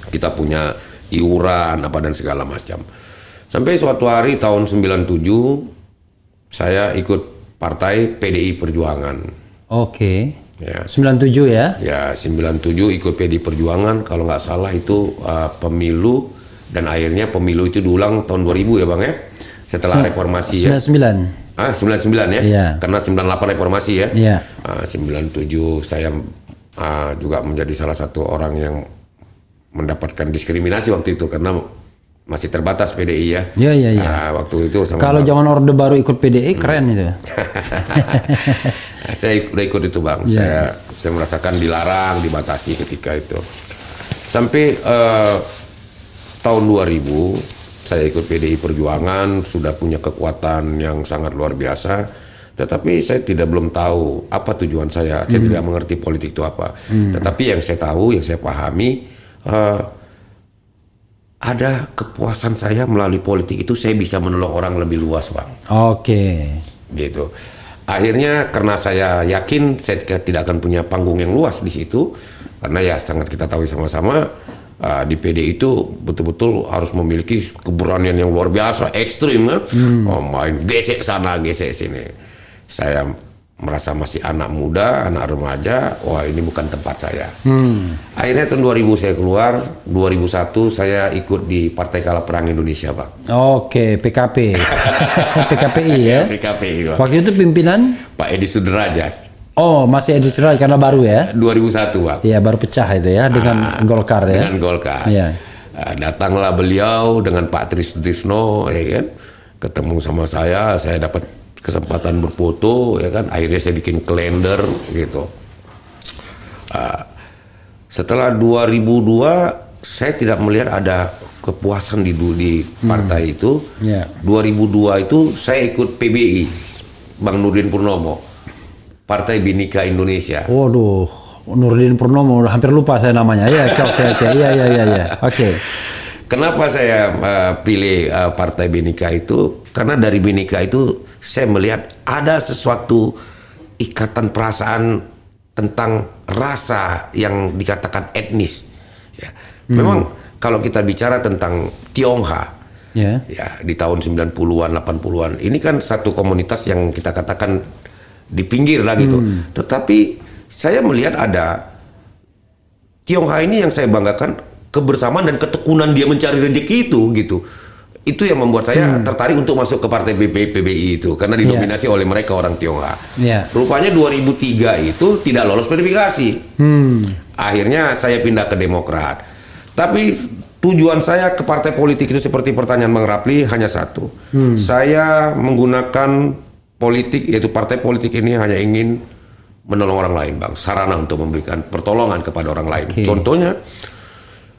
Kita punya iuran apa dan segala macam. Sampai suatu hari tahun 97 saya ikut partai PDI Perjuangan. Oke. Ya. 97 ya? Ya, 97 ikut PDI Perjuangan, kalau nggak salah itu pemilu, dan akhirnya pemilu itu diulang tahun 2000 ya Bang ya? Setelah reformasi 99. ya. 99 ya? Iya. Karena 98 reformasi ya? Iya. 97 saya juga menjadi salah satu orang yang mendapatkan diskriminasi waktu itu karena masih terbatas PDI ya. Iya. Waktu itu sama kalau zaman Orde Baru ikut PDI keren itu. Saya udah ikut itu Bang. Saya merasakan dilarang, dibatasi ketika itu. Sampai tahun 2000 saya ikut PDI Perjuangan, sudah punya kekuatan yang sangat luar biasa. Tetapi saya belum tahu apa tujuan saya. Saya tidak mengerti politik itu apa. Tetapi yang saya tahu, yang saya pahami, ada kepuasan saya melalui politik itu saya bisa menolong orang lebih luas Bang. Oke. Gitu. Akhirnya karena saya yakin saya tidak akan punya panggung yang luas di situ, karena ya sangat kita tahu sama-sama di PD itu betul-betul harus memiliki keberanian yang luar biasa, ekstrim kan. Main gesek sana gesek sini. Saya merasa masih anak muda, anak remaja, wah ini bukan tempat saya. Akhirnya tahun 2000 saya keluar, 2001 saya ikut di Partai Kalah Perang Indonesia Pak. Oke, PKP. PKPI ya? PKPI Pak. Waktu itu pimpinan? Pak Edi Sudrajat. Oh, masih Edi Sudrajat karena baru ya? 2001 Pak. Iya, baru pecah itu ya dengan Golkar ya? Dengan Golkar. Iya. Datanglah beliau dengan Pak Trisno, ya kan? Ketemu sama saya dapat kesempatan berfoto, ya kan? Akhirnya saya bikin kalender gitu. Setelah 2002 saya tidak melihat ada kepuasan di partai itu. 2002 itu saya ikut PBI, Bang Nurdin Purnomo, Partai Bhinneka Indonesia. Waduh, Nurdin Purnomo, hampir lupa saya namanya. Ya, oke. Iya. Oke. Kenapa saya pilih Partai Bhinneka itu? Karena dari Bhinneka itu saya melihat ada sesuatu ikatan perasaan tentang rasa yang dikatakan etnis. Ya. Memang kalau kita bicara tentang Tionghoa, ya di tahun 90-an, 80-an, ini kan satu komunitas yang kita katakan di pinggir lah gitu. Tetapi saya melihat ada Tionghoa ini yang saya banggakan, kebersamaan dan ketekunan dia mencari rezeki itu gitu. Itu yang membuat saya tertarik untuk masuk ke partai PBI itu karena didominasi oleh mereka orang Tionghoa. Rupanya 2003 itu tidak lolos verifikasi. Akhirnya saya pindah ke Demokrat. Tapi tujuan saya ke partai politik itu seperti pertanyaan Bang Rapli hanya satu. Saya menggunakan politik, yaitu partai politik ini hanya ingin menolong orang lain, Bang. Sarana untuk memberikan pertolongan kepada orang lain. Contohnya,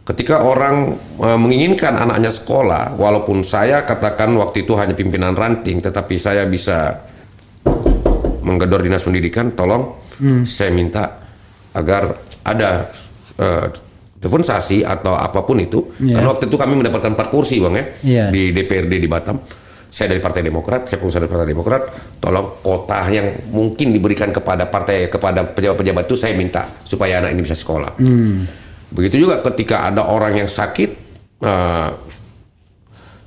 ketika orang menginginkan anaknya sekolah, walaupun saya katakan waktu itu hanya pimpinan ranting, tetapi saya bisa menggedor dinas pendidikan, tolong saya minta agar ada dispensasi atau apapun itu. Karena waktu itu kami mendapatkan 4 kursi, Bang, di DPRD di Batam. Saya dari Partai Demokrat, saya pengusaha dari Partai Demokrat, tolong kota yang mungkin diberikan kepada pejabat-pejabat itu saya minta supaya anak ini bisa sekolah. Begitu juga ketika ada orang yang sakit,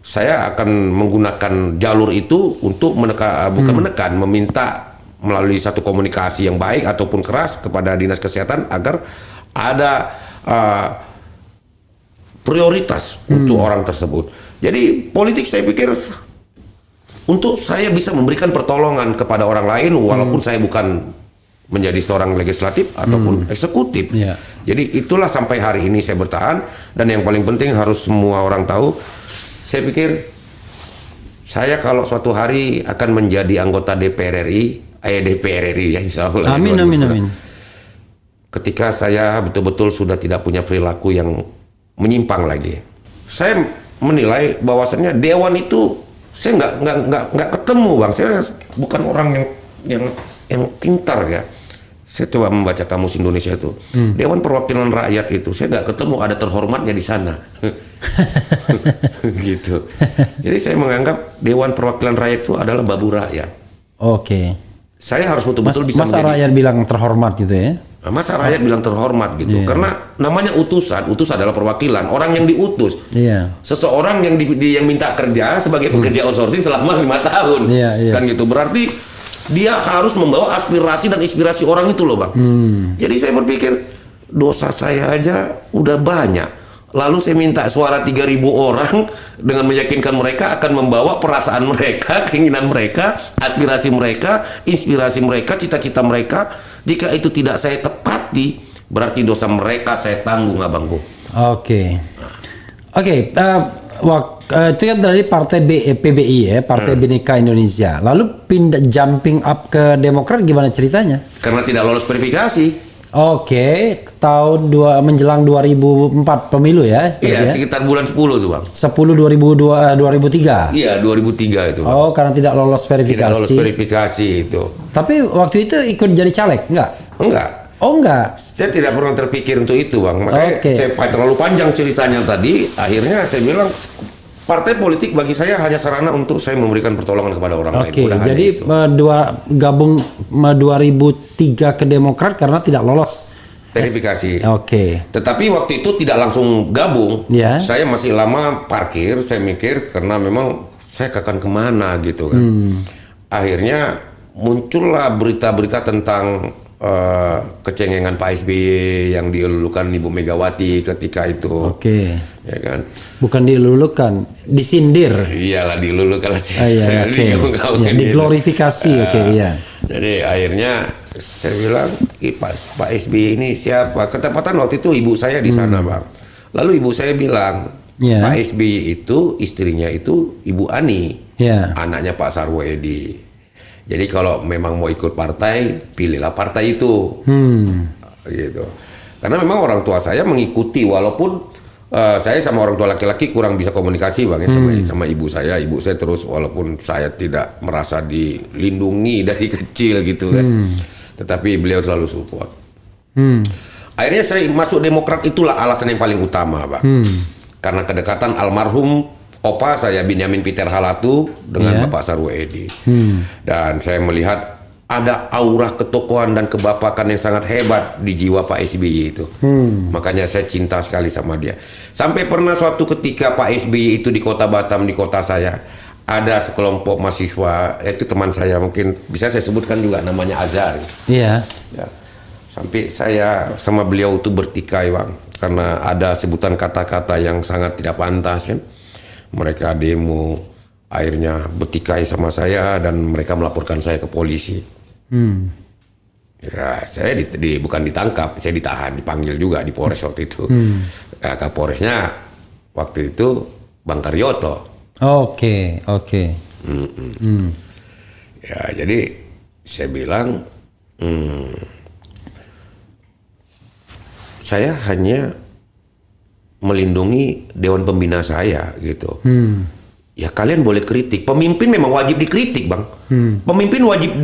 saya akan menggunakan jalur itu untuk meminta melalui satu komunikasi yang baik ataupun keras kepada dinas kesehatan agar ada prioritas untuk orang tersebut. Jadi politik saya pikir untuk saya bisa memberikan pertolongan kepada orang lain walaupun saya bukan menjadi seorang legislatif ataupun eksekutif. Jadi itulah sampai hari ini saya bertahan, dan yang paling penting harus semua orang tahu, saya pikir saya kalau suatu hari akan menjadi anggota DPR RI ya, insya Allah. Amin, amin, amin. Ketika saya betul-betul sudah tidak punya perilaku yang menyimpang lagi, saya menilai bahwasannya dewan itu saya nggak ketemu, Bang. Saya bukan orang yang pintar ya. Saya coba membaca kamus Indonesia itu. Dewan Perwakilan Rakyat itu saya nggak ketemu ada terhormatnya di sana. Gitu. Jadi saya menganggap Dewan Perwakilan Rakyat itu adalah babu rakyat. Oke. Saya harus betul-betul bisa masa rakyat bilang terhormat gitu ya? Masa rakyat bilang terhormat gitu. Karena namanya utusan adalah perwakilan, orang yang diutus. Seseorang yang yang minta kerja sebagai pekerja outsourcing selama 5 tahun. Kan gitu. Berarti dia harus membawa aspirasi dan inspirasi orang itu loh, Bang. Jadi saya berpikir dosa saya aja udah banyak. Lalu saya minta suara 3.000 orang dengan meyakinkan mereka akan membawa perasaan mereka, keinginan mereka, aspirasi mereka, inspirasi mereka, cita-cita mereka. Jika itu tidak saya tepati, berarti dosa mereka saya tanggung, Abangku. Oke. Itu kan dari Partai PBI ya, Partai Bhinneka Indonesia. Lalu pindah jumping up ke Demokrat gimana ceritanya? Karena tidak lolos verifikasi. Oke, menjelang 2004 pemilu ya? Iya, sekitar bulan 10 tuh, Bang. 2003. Iya, 2003 itu, Bang. Oh, karena tidak lolos verifikasi. Tidak lolos verifikasi itu. Tapi waktu itu ikut jadi caleg, enggak? Enggak. Oh, enggak. Saya tidak pernah terpikir untuk itu, Bang. Makanya saya terlalu panjang ceritanya tadi. Akhirnya saya bilang partai politik bagi saya hanya sarana untuk saya memberikan pertolongan kepada orang lain. Oke, jadi gabung 2003 ke Demokrat karena tidak lolos verifikasi. Oke. Tetapi waktu itu tidak langsung gabung. Saya masih lama parkir. Saya mikir karena memang saya akan kemana gitu kan. Akhirnya muncullah berita-berita tentang kecengengan Pak SBY yang dielulukan Ibu Megawati ketika itu. Oke. Ya kan? Bukan dielulukan, disindir. Iyalah dilulukan sih. Diglorifikasi. Iya. Jadi akhirnya saya bilang, Pak SBY ini siapa? Ketepatan waktu itu ibu saya di sana, Bang. Lalu ibu saya bilang, Pak SBY itu istrinya itu Ibu Ani, anaknya Pak Sarwo Edi. Jadi kalau memang mau ikut partai, pilihlah partai itu. Gitu. Karena memang orang tua saya mengikuti, walaupun saya sama orang tua laki-laki kurang bisa komunikasi, Bang, sama ibu saya. Ibu saya terus, walaupun saya tidak merasa dilindungi dari kecil gitu kan. Tetapi beliau terlalu support. Akhirnya saya masuk Demokrat, itulah alasan yang paling utama, Bang. Karena kedekatan almarhum opa saya Binyamin Peter Halatu dengan Bapak Sarwo Edi. Dan saya melihat ada aura ketokohan dan kebapakan yang sangat hebat di jiwa Pak SBY itu. Makanya saya cinta sekali sama dia. Sampai pernah suatu ketika Pak SBY itu di kota Batam, di kota saya, ada sekelompok mahasiswa, itu teman saya, mungkin bisa saya sebutkan juga namanya Azhar. Iya. Ya. Sampai saya sama beliau itu bertikai, Bang, karena ada sebutan kata-kata yang sangat tidak pantas kan. Mereka demo, akhirnya bertikai sama saya dan mereka melaporkan saya ke polisi. Ya, saya bukan ditangkap, saya ditahan, dipanggil juga di Polres waktu itu. Kapolresnya waktu itu Bang Karyoto. Oke. Ya, jadi saya bilang, saya hanya melindungi Dewan Pembina saya gitu. Ya kalian boleh kritik. Pemimpin memang wajib dikritik, Bang. Pemimpin wajib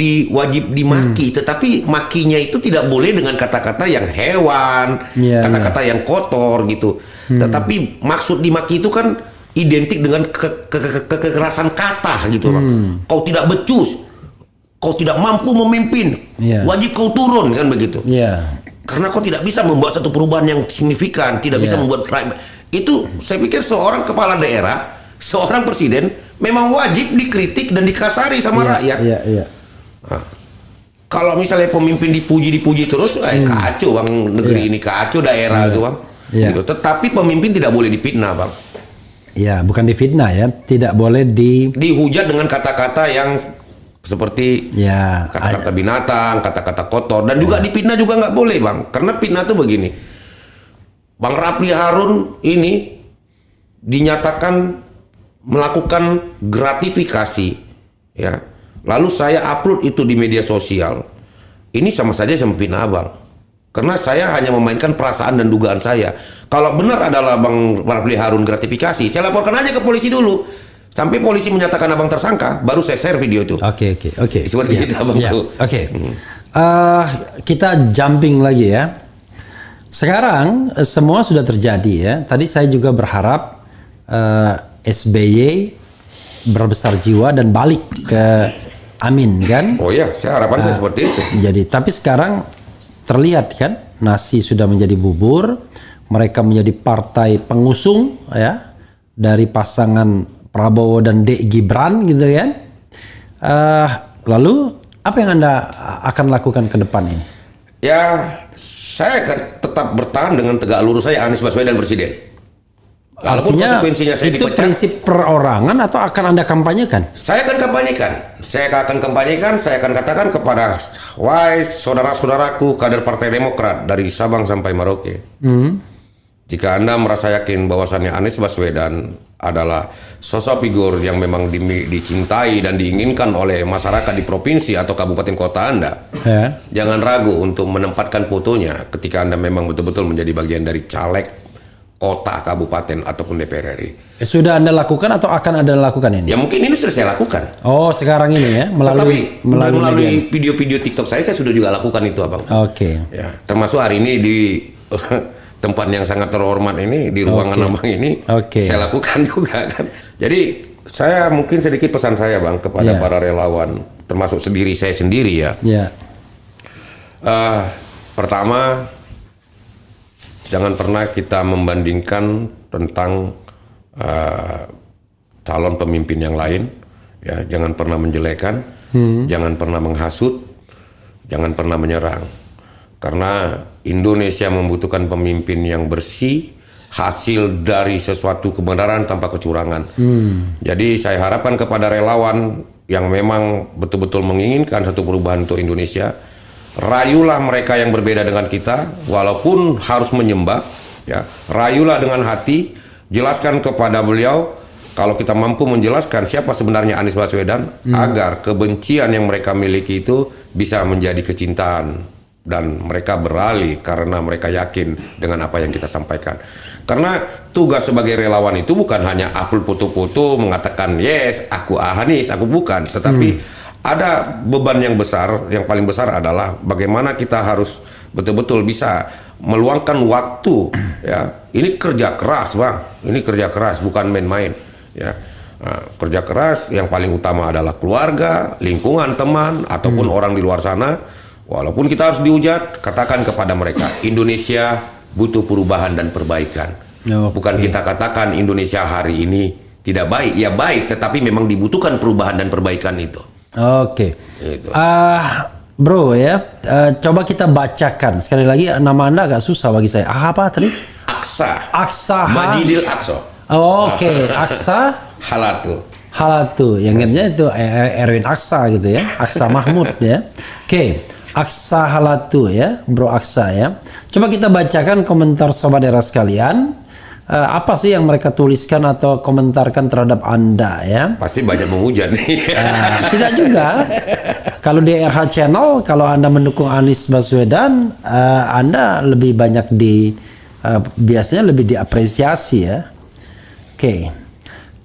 dimaki, tetapi makinya itu tidak boleh dengan kata-kata yang hewan, kata-kata yang kotor gitu. Tetapi maksud dimaki itu kan identik dengan kekerasan kata gitu, Bang. Kau tidak becus, kau tidak mampu memimpin, wajib kau turun kan begitu. Karena kau tidak bisa membuat satu perubahan yang signifikan, tidak bisa membuat itu. Saya pikir seorang kepala daerah, seorang presiden memang wajib dikritik dan dikasari sama rakyat. Nah, kalau misalnya pemimpin dipuji terus, kacau, Bang, negeri ini kacau, daerah itu, Bang. Gitu. Tetapi pemimpin tidak boleh difitnah, Bang. Ya, bukan difitnah ya, tidak boleh dihujat dengan kata-kata yang seperti kata-kata binatang, kata-kata kotor, dan juga dipitnah juga nggak boleh, Bang. Karena fitnah itu begini, Bang Rapli Harun ini dinyatakan melakukan gratifikasi, ya. Lalu saya upload itu di media sosial. Ini sama saja saya memfitnah, Bang. Karena saya hanya memainkan perasaan dan dugaan saya. Kalau benar adalah Bang Rapli Harun gratifikasi, saya laporkan aja ke polisi dulu. Sampai polisi menyatakan abang tersangka, baru saya share video itu. Oke. Seperti itu, Abang. Oke. Kita jumping lagi ya. Sekarang semua sudah terjadi ya. Tadi saya juga berharap SBY berbesar jiwa dan balik ke Amin kan? Oh ya, harapan saya seperti itu. Jadi, tapi sekarang terlihat kan, nasi sudah menjadi bubur, mereka menjadi partai pengusung ya dari pasangan Prabowo dan Dek Gibran gitu kan. Lalu apa yang Anda akan lakukan ke depan ini? Ya, saya akan tetap bertahan dengan tegak lurus saya, Anies Baswedan presiden. Artinya saya itu dipecat, prinsip perorangan atau akan Anda kampanyekan? Saya akan kampanyekan. Saya akan katakan kepada wahai saudara-saudaraku kader Partai Demokrat dari Sabang sampai Merauke. Jika Anda merasa yakin bahwasannya Anies Baswedan adalah sosok figur yang memang dicintai dan diinginkan oleh masyarakat di provinsi atau kabupaten kota Anda, jangan ragu untuk menempatkan fotonya ketika Anda memang betul-betul menjadi bagian dari caleg kota, kabupaten, ataupun DPR RI. Sudah Anda lakukan atau akan Anda lakukan ini? Ya mungkin ini sudah saya lakukan. Oh, sekarang ini ya, melalui video-video TikTok saya sudah juga lakukan itu, Abang. Oke. Ya, termasuk hari ini di tempat yang sangat terhormat ini, di ruangan Abang ini, saya lakukan juga kan. Jadi saya mungkin sedikit pesan saya, Bang, kepada para relawan, termasuk saya sendiri ya. Pertama, jangan pernah kita membandingkan tentang calon pemimpin yang lain, ya. Jangan pernah menjelekan, jangan pernah menghasut, jangan pernah menyerang. Karena Indonesia membutuhkan pemimpin yang bersih, hasil dari sesuatu kebenaran tanpa kecurangan. Jadi saya harapkan kepada relawan yang memang betul-betul menginginkan satu perubahan untuk Indonesia, rayulah mereka yang berbeda dengan kita, walaupun harus menyembah, ya, rayulah dengan hati, jelaskan kepada beliau, kalau kita mampu menjelaskan siapa sebenarnya Anies Baswedan, agar kebencian yang mereka miliki itu bisa menjadi kecintaan, dan mereka beralih karena mereka yakin dengan apa yang kita sampaikan. Karena tugas sebagai relawan itu bukan hanya upload foto-foto mengatakan yes, aku Anies, aku bukan, tetapi ada beban yang besar, yang paling besar adalah bagaimana kita harus betul-betul bisa meluangkan waktu, ya. Ini kerja keras, Bang. Ini kerja keras, bukan main-main, ya. Nah, kerja keras yang paling utama adalah keluarga, lingkungan, teman, ataupun orang di luar sana. Walaupun kita harus dihujat, katakan kepada mereka, Indonesia butuh perubahan dan perbaikan. Bukan kita katakan Indonesia hari ini tidak baik, ya baik, tetapi memang dibutuhkan perubahan dan perbaikan itu. Oke. Gitu. Bro ya, coba kita bacakan sekali lagi, nama Anda agak susah bagi saya. Apa tadi? Aksa. Majidil Aqsa. Oke. Aksa Halatu. Yang ingatnya itu Erwin Aksa gitu ya. Aksa Mahmud ya. Oke. Aksa Halatu ya, Bro Aksa ya. Coba kita bacakan komentar sobat era sekalian. apa sih yang mereka tuliskan atau komentarkan terhadap Anda ya? Pasti banyak menghujat nih. Tidak juga. Kalau di RH Channel, kalau Anda mendukung Anies Baswedan, Anda lebih banyak biasanya lebih diapresiasi ya. Oke.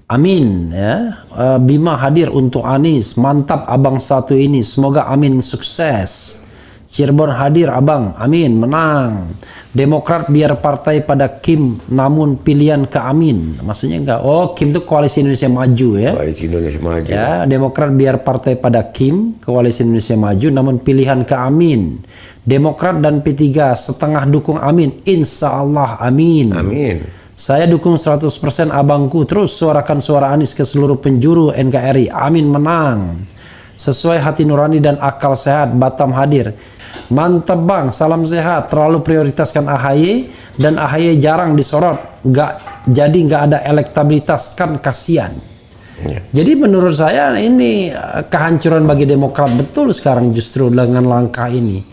Amin ya. Bima hadir untuk Anies. Mantap abang satu ini. Semoga Amin sukses. Cirebon hadir abang. Amin menang. Demokrat biar partai pada Kim namun pilihan ke Amin. Maksudnya enggak. Oh, Kim itu Koalisi Indonesia Maju ya. Koalisi Indonesia Maju. Ya, Demokrat biar partai pada Kim, Koalisi Indonesia Maju namun pilihan ke Amin. Demokrat dan P3 setengah dukung Amin. Insya Allah amin. Amin. Saya dukung 100% abangku. Terus suarakan suara Anies ke seluruh penjuru NKRI. Amin menang. Sesuai hati nurani dan akal sehat. Batam hadir. Mantap bang, salam sehat. Terlalu prioritaskan AHY dan AHY jarang disorot. Jadi nggak ada elektabilitas, kan kasihan. Ya. Jadi menurut saya ini kehancuran bagi Demokrat betul sekarang justru dengan langkah ini.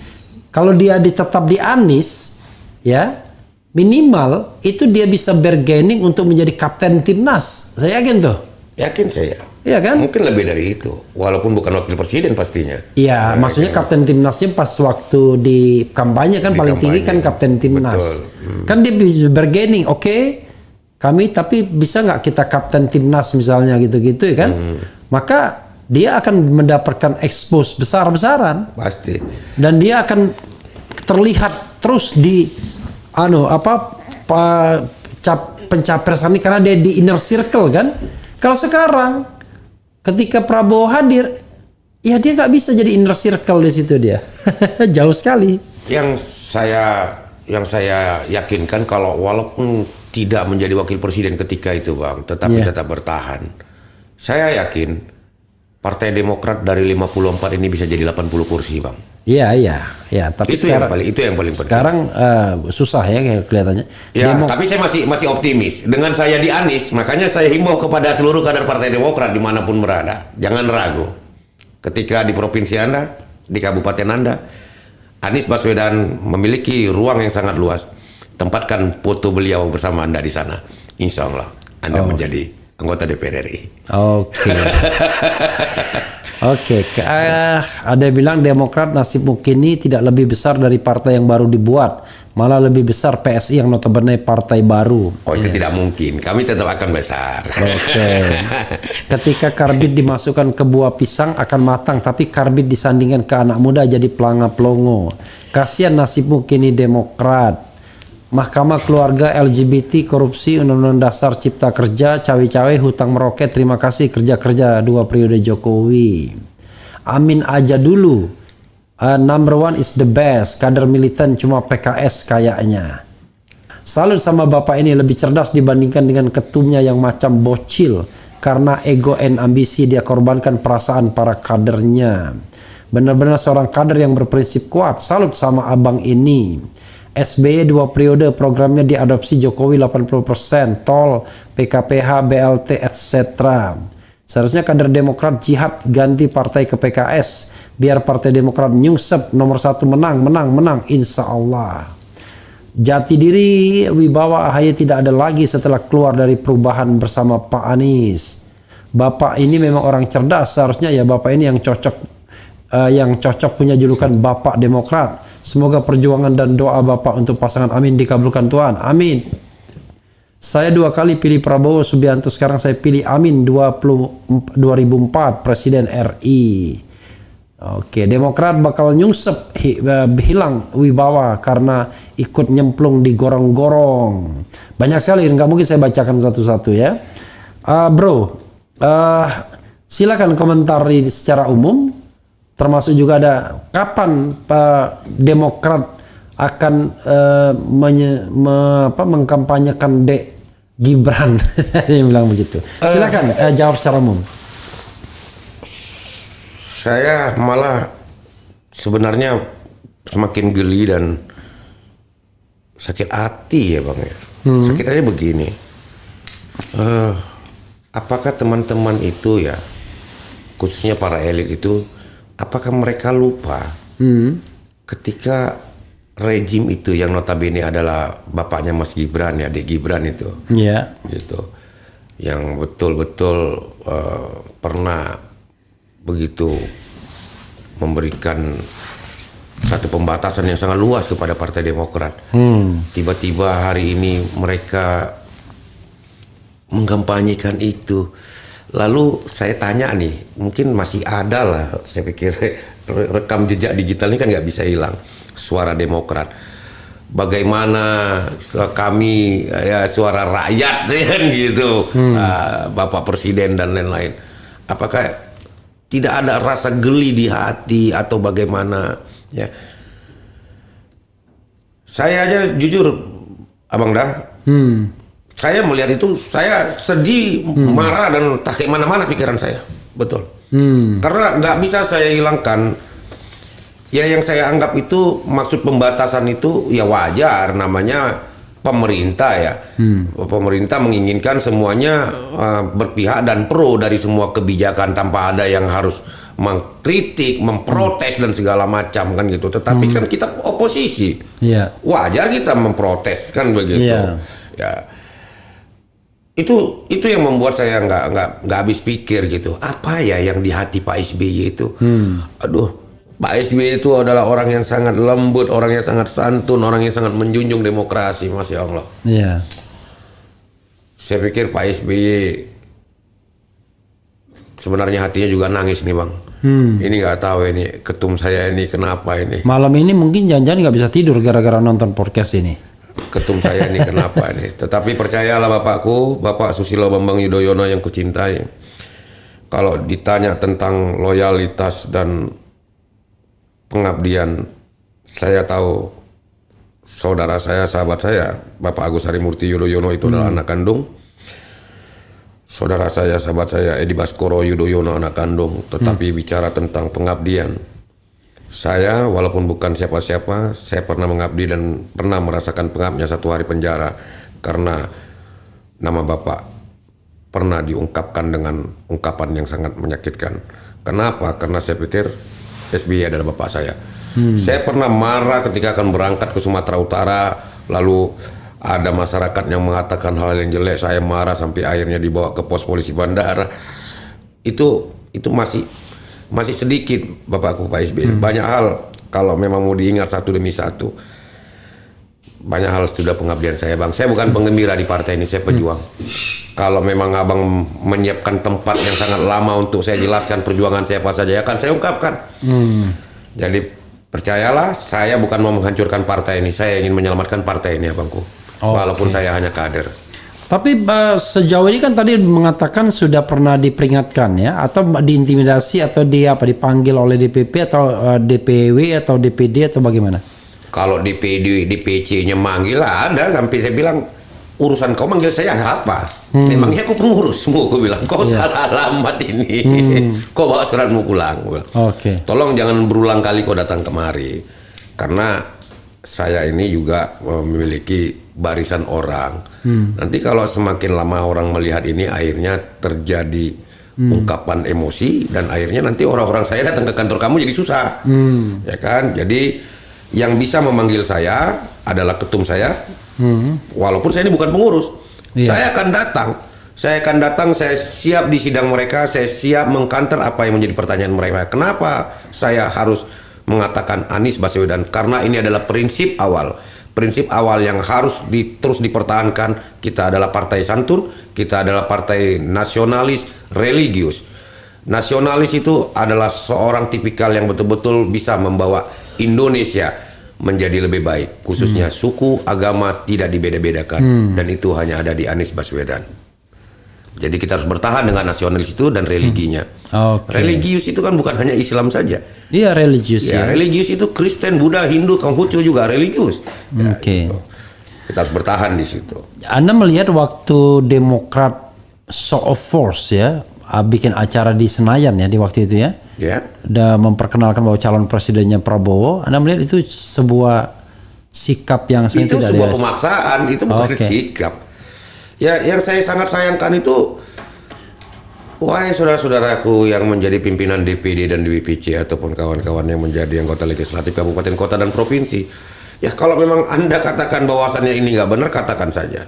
Kalau dia tetap di Anies, ya minimal itu dia bisa bargaining untuk menjadi kapten timnas. Saya yakin tuh. Yakin saya. Iya kan? Mungkin lebih dari itu, walaupun bukan wakil presiden pastinya. Iya, maksudnya kapten timnasnya pas waktu di kampanye kan Di paling tinggi kan kampanye. kapten timnas. Betul. Kan dia bisa bargaining, oke, kami tapi bisa nggak kita kapten timnas misalnya gitu-gitu ya kan? Maka dia akan mendapatkan expose besar-besaran Pasti. dan dia akan terlihat terus di pencapresan ini karena dia di inner circle kan. Kalau sekarang ketika Prabowo hadir, ya dia nggak bisa jadi inner circle di situ dia. Jauh sekali. Yang saya yakinkan kalau walaupun tidak menjadi wakil presiden ketika itu bang, tetapi tetap bertahan. Saya yakin Partai Demokrat dari 54 ini bisa jadi 80 kursi bang. Iya. Tapi Itu sekarang yang paling penting. Sekarang susah ya kelihatannya. Ya, tapi saya masih optimis. Dengan saya di Anies, makanya saya himbau kepada seluruh kader Partai Demokrat dimanapun berada, jangan ragu. Ketika di provinsi Anda, di kabupaten Anda, Anies Baswedan memiliki ruang yang sangat luas. Tempatkan foto beliau bersama Anda di sana. Insya Allah Anda menjadi anggota DPR RI. Oke, ada yang bilang Demokrat nasibmu kini tidak lebih besar dari partai yang baru dibuat, malah lebih besar PSI yang notabene partai baru. Oh itu tidak mungkin, kami tetap akan besar. Oke. Ketika karbit dimasukkan ke buah pisang akan matang, tapi karbit disandingkan ke anak muda jadi pelanga pelongo. Kasihan nasibmu kini Demokrat. Mahkamah Keluarga, LGBT, korupsi, Undang-Undang Dasar Cipta Kerja, cawe-cawe, hutang meroket, terima kasih kerja-kerja 2 periode Jokowi. Amin aja dulu. Number one is the best. Kader militan cuma PKS kayaknya. Salut sama bapak ini, lebih cerdas dibandingkan dengan ketumnya yang macam bocil. Karena ego and ambisi dia korbankan perasaan para kadernya. Benar-benar seorang kader yang berprinsip kuat. Salut sama abang ini. SBY 2 periode programnya diadopsi Jokowi 80%, tol, PKPH, BLT, etc. Seharusnya kader Demokrat jihad ganti partai ke PKS biar Partai Demokrat nyungsep nomor 1 menang, insya Allah. Jati diri wibawa AHY tidak ada lagi setelah keluar dari perubahan bersama Pak Anies. Bapak ini memang orang cerdas, seharusnya ya bapak ini yang cocok punya julukan Bapak Demokrat. Semoga perjuangan dan doa Bapak untuk pasangan Amin dikabulkan Tuhan. Amin. Saya 2 kali pilih Prabowo Subianto, sekarang saya pilih Amin 2004 Presiden RI. Oke, Demokrat bakal nyungsep hilang wibawa karena ikut nyemplung di gorong-gorong. Banyak sekali, nggak mungkin saya bacakan satu-satu ya. Silakan komentar secara umum. Termasuk juga ada kapan Pak Demokrat akan mengkampanyekan Gibran. Dia bilang begitu. Silakan jawab secara umum. Saya malah sebenarnya semakin geli dan sakit hati ya bang ya. Sakit hati begini. Apakah teman-teman itu ya, khususnya para elit itu, apakah mereka lupa ketika rejim itu yang notabene adalah bapaknya Mas Gibran ya, adik Gibran itu, Iya. gitu, yang betul-betul pernah begitu memberikan satu pembatasan yang sangat luas kepada Partai Demokrat. Tiba-tiba hari ini mereka mengkampanyekan itu. Lalu saya tanya nih, mungkin masih ada lah, saya pikir rekam jejak digital ini kan nggak bisa hilang, suara Demokrat. Bagaimana kami ya suara rakyat kan gitu, Bapak Presiden dan lain-lain. Apakah tidak ada rasa geli di hati atau bagaimana? Ya, saya aja jujur, Abang Dah, saya melihat itu, saya sedih, marah dan tak kayak mana-mana pikiran saya, betul. Karena nggak bisa saya hilangkan. Ya yang saya anggap itu maksud pembatasan itu ya wajar, namanya pemerintah ya. Pemerintah menginginkan semuanya berpihak dan pro dari semua kebijakan tanpa ada yang harus mengkritik, memprotes dan segala macam kan gitu. Tetapi kan kita oposisi, wajar kita memprotes kan begitu. Ya itu yang membuat saya nggak habis pikir gitu. Apa ya yang di hati Pak SBY itu? Aduh, Pak SBY itu adalah orang yang sangat lembut, orang yang sangat santun, orang yang sangat menjunjung demokrasi, Masya Allah. Iya. Saya pikir Pak SBY sebenarnya hatinya juga nangis nih, Bang. Ini nggak tahu ini ketum saya ini kenapa ini. Malam ini mungkin jangan-jangan nggak bisa tidur gara-gara nonton podcast ini. Ketum saya ini kenapa ini. Tetapi percayalah Bapakku, Bapak Susilo Bambang Yudhoyono yang kucintai. Kalau ditanya tentang loyalitas dan pengabdian, saya tahu saudara saya, sahabat saya, Bapak Agus Harimurti Yudhoyono itu adalah anak kandung. Saudara saya, sahabat saya, Edi Baskoro Yudhoyono anak kandung. Tetapi bicara tentang pengabdian, saya walaupun bukan siapa-siapa, saya pernah mengabdi dan pernah merasakan pengabdian 1 hari penjara karena nama Bapak pernah diungkapkan dengan ungkapan yang sangat menyakitkan. Kenapa? Karena saya pikir SBY adalah bapak saya. Saya pernah marah ketika akan berangkat ke Sumatera Utara, lalu ada masyarakat yang mengatakan hal yang jelek, saya marah sampai akhirnya dibawa ke pos polisi bandara. Itu masih sedikit Bapakku Pak SBY. Banyak hal kalau memang mau diingat satu demi satu. Banyak hal sudah pengabdian saya, Bang. Saya bukan penggembira di partai ini, saya pejuang. Kalau memang Abang menyiapkan tempat yang sangat lama untuk saya jelaskan perjuangan saya apa saja, ya kan saya ungkapkan. Jadi percayalah, saya bukan mau menghancurkan partai ini, saya ingin menyelamatkan partai ini, Abangku. Walaupun saya hanya kader. Tapi sejauh ini kan tadi mengatakan sudah pernah diperingatkan ya, atau diintimidasi atau dipanggil oleh DPP atau DPW atau DPD atau bagaimana? Kalau DPD, DPC-nya manggil ada, sampai saya bilang urusan kau manggil saya apa? Memangnya aku pengurusmu, aku bilang. Kau salah alamat ini. Kau bawa suratmu pulang. Tolong jangan berulang kali kau datang kemari. Karena saya ini juga memiliki barisan orang. Nanti kalau semakin lama orang melihat ini, akhirnya terjadi ungkapan emosi dan akhirnya nanti orang-orang saya datang ke kantor kamu jadi susah. Ya kan? Jadi yang bisa memanggil saya adalah ketum saya. Walaupun saya ini bukan pengurus. Saya akan datang, saya siap di sidang mereka, saya siap mengkanter apa yang menjadi pertanyaan mereka. Kenapa saya harus mengatakan Anies Baswedan? Karena ini adalah prinsip awal yang harus terus dipertahankan. Kita adalah partai santun, kita adalah partai nasionalis religius. Nasionalis itu adalah seorang tipikal yang betul-betul bisa membawa Indonesia menjadi lebih baik, khususnya suku, agama tidak dibeda-bedakan, dan itu hanya ada di Anies Baswedan. Jadi kita harus bertahan dengan nasionalis itu dan religinya. Religius itu kan bukan hanya Islam saja. Iya, religius. Religius itu Kristen, Buddha, Hindu, Konghucu juga religius. Gitu. Kita harus bertahan di situ. Anda melihat waktu Demokrat show of force ya, bikin acara di Senayan ya di waktu itu ya. Dan memperkenalkan bahwa calon presidennya Prabowo, Anda melihat itu sebuah sikap yang sebenarnya itu tidak sebuah pemaksaan, itu bukan sikap. Ya, yang saya sangat sayangkan itu, wahai saudara-saudaraku yang menjadi pimpinan DPD dan DPC ataupun kawan-kawan yang menjadi anggota legislatif kabupaten, kota dan provinsi, Ya kalau memang Anda katakan bahwasannya ini nggak benar, katakan saja.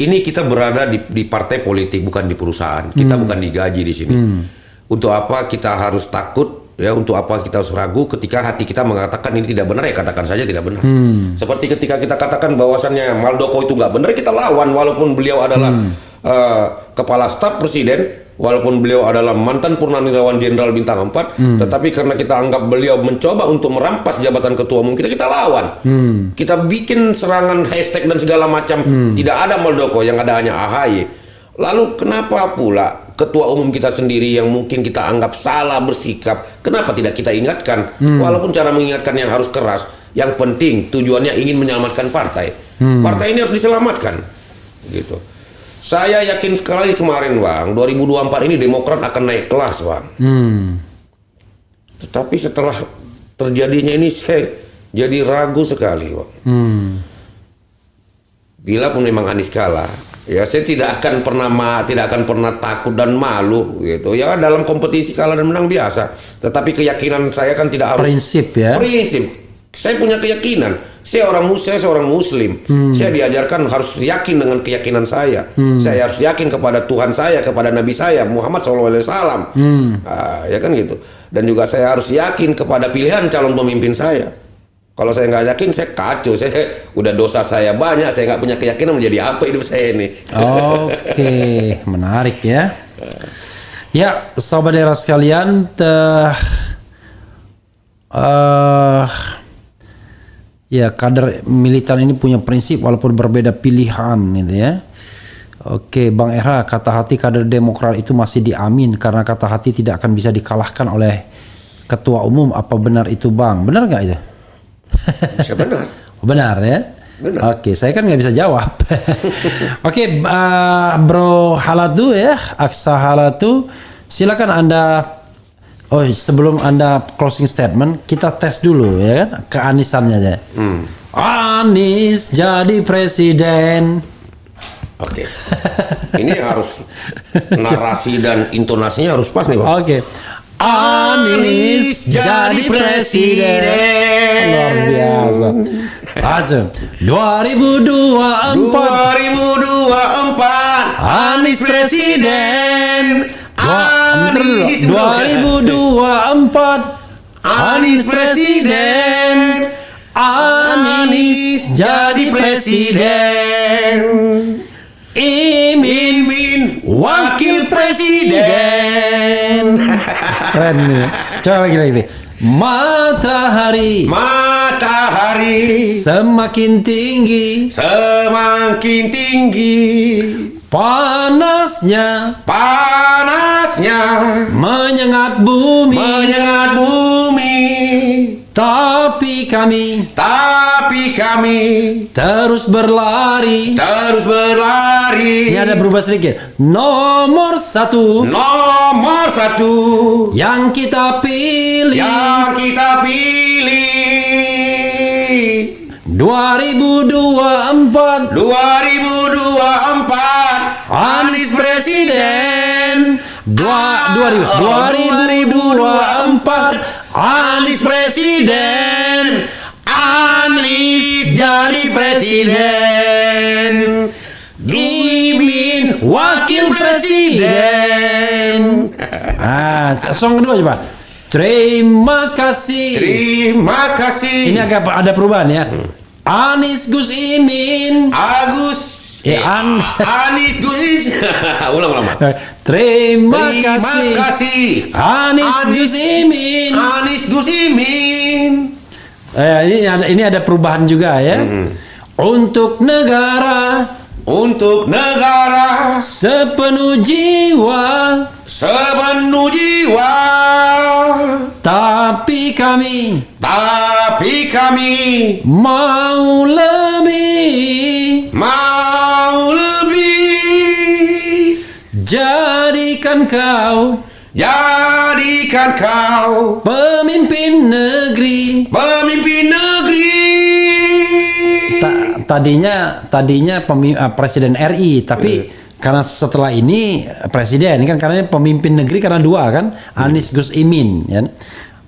Ini kita berada di partai politik, bukan di perusahaan. Kita bukan digaji di sini. Untuk apa kita harus takut? Ya, untuk apa kita harus ragu ketika hati kita mengatakan ini tidak benar, ya katakan saja tidak benar. Seperti ketika kita katakan bahwasannya Muldoko itu nggak benar, kita lawan walaupun beliau adalah kepala staf presiden, walaupun beliau adalah mantan Purnawirawan Jenderal Bintang 4, tetapi karena kita anggap beliau mencoba untuk merampas jabatan ketua umum kita lawan. Kita bikin serangan hashtag dan segala macam. Tidak ada Muldoko, yang ada hanya AHY. Lalu kenapa pula ketua umum kita sendiri yang mungkin kita anggap salah bersikap, kenapa tidak kita ingatkan? Walaupun cara mengingatkan yang harus keras, yang penting tujuannya ingin menyelamatkan partai. Partai ini harus diselamatkan. Gitu. Saya yakin sekali kemarin, Bang, 2024 ini Demokrat akan naik kelas, Bang. Tetapi setelah terjadinya ini saya jadi ragu sekali, Bang. Bila pun memang Anies kalah, ya saya tidak akan pernah takut dan malu gitu. Ya dalam kompetisi kalah dan menang biasa. Tetapi keyakinan saya kan tidak harus prinsip ya. Prinsip. Saya punya keyakinan. Saya seorang muslim. Saya diajarkan harus yakin dengan keyakinan saya. Saya harus yakin kepada Tuhan saya, kepada Nabi saya Muhammad SAW. Ya kan gitu. Dan juga saya harus yakin kepada pilihan calon pemimpin saya. Kalau saya nggak yakin, saya kacau. Saya udah dosa saya banyak. Saya nggak punya keyakinan, menjadi apa hidup saya ini? Oke, menarik ya. Ya, sahabat daerah sekalian, ya kader militan ini punya prinsip walaupun berbeda pilihan, gitu ya. Oke, Bang Era, kata hati kader Demokrat itu masih diamin karena kata hati tidak akan bisa dikalahkan oleh ketua umum. Apa benar itu, Bang? Benar nggak itu? Bisa benar. Benar ya. Benar. Oke, saya kan nggak bisa jawab. Oke, Bro Halatu ya, Aksa Halatu, silakan Anda. Oh, sebelum Anda closing statement, kita tes dulu ya kan, keanisannya aja. Anies jadi presiden. Oke. Ini harus narasi dan intonasinya harus pas nih, Bang. Oke. Anies jadi presiden. Luar biasa. Langsung 2024 Anies presiden. 2024 Anies presiden. Anies jadi presiden. Imin wakil presiden. Keren nih. Coba lagi. Matahari semakin tinggi panasnya menyengat bumi tapi kami terus berlari. Ini ada berubah sedikit. Nomor satu yang kita pilih 2024 Anies presiden. 2024 Anies presiden. Anies jadi presiden. Imin wakil presiden. Song kedua coba. Terima kasih. Ini agak ada perubahan ya. Anies Gus Imin. Anies Gus. Ulang. Terima kasih. Anies Gus Imin. Ini ada perubahan juga ya. Untuk negara sepenuh jiwa. Tapi kami mau lebih. Jadikan kau pemimpin negeri. Tadinya presiden RI, tapi karena setelah ini presiden kan, karena ini pemimpin negeri karena dua kan, Anies Gus Imin ya.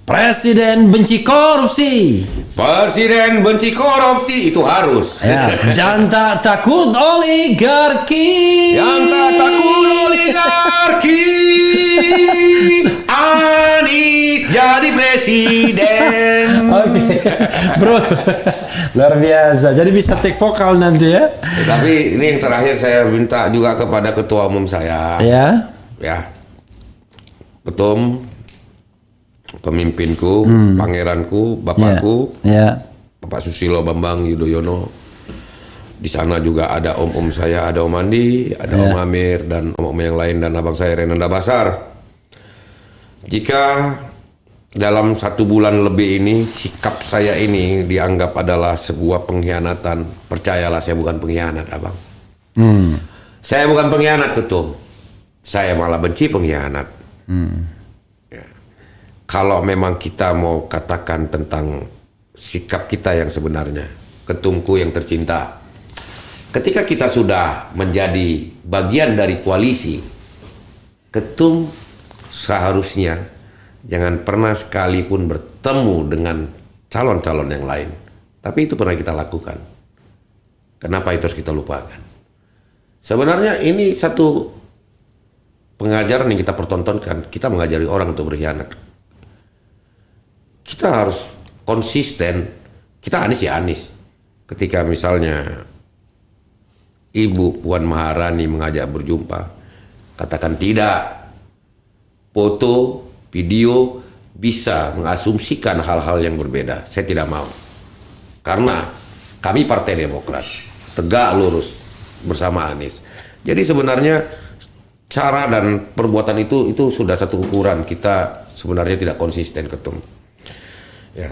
Presiden benci korupsi. Presiden benci korupsi, itu harus. Ya, dan tak takut oligarki. Yang tak takut oligarki. Anies jadi presiden. Oke, bro, luar biasa. Jadi bisa take vokal nanti ya. Tapi ini yang terakhir saya minta juga kepada ketua umum saya. Ya. Ya. Ketum, pemimpinku, pangeranku, bapakku, Ya. Bapak Susilo Bambang Yudhoyono. Di sana juga ada om-om saya, ada Om Andi, ada Om Amir, dan om-om yang lain, dan abang saya Renanda Basar. Jika dalam 1 bulan lebih ini sikap saya ini dianggap adalah sebuah pengkhianatan, percayalah saya bukan pengkhianat, abang. Saya bukan pengkhianat, ketum. Saya malah benci pengkhianat. Ya. Kalau memang kita mau katakan tentang sikap kita yang sebenarnya, ketumku yang tercinta, ketika kita sudah menjadi bagian dari koalisi, ketum seharusnya jangan pernah sekalipun bertemu dengan calon-calon yang lain. Tapi itu pernah kita lakukan. Kenapa itu harus kita lupakan? Sebenarnya ini satu pengajaran yang kita pertontonkan. Kita mengajari orang untuk berkhianat. Kita harus konsisten. Kita Anies ya Anies. Ketika misalnya Ibu Puan Maharani mengajak berjumpa, katakan tidak. Foto, video bisa mengasumsikan hal-hal yang berbeda. Saya tidak mau. Karena kami Partai Demokrat tegak lurus bersama Anies. Jadi sebenarnya cara dan perbuatan itu sudah satu ukuran. Kita sebenarnya tidak konsisten, ketum. Ya.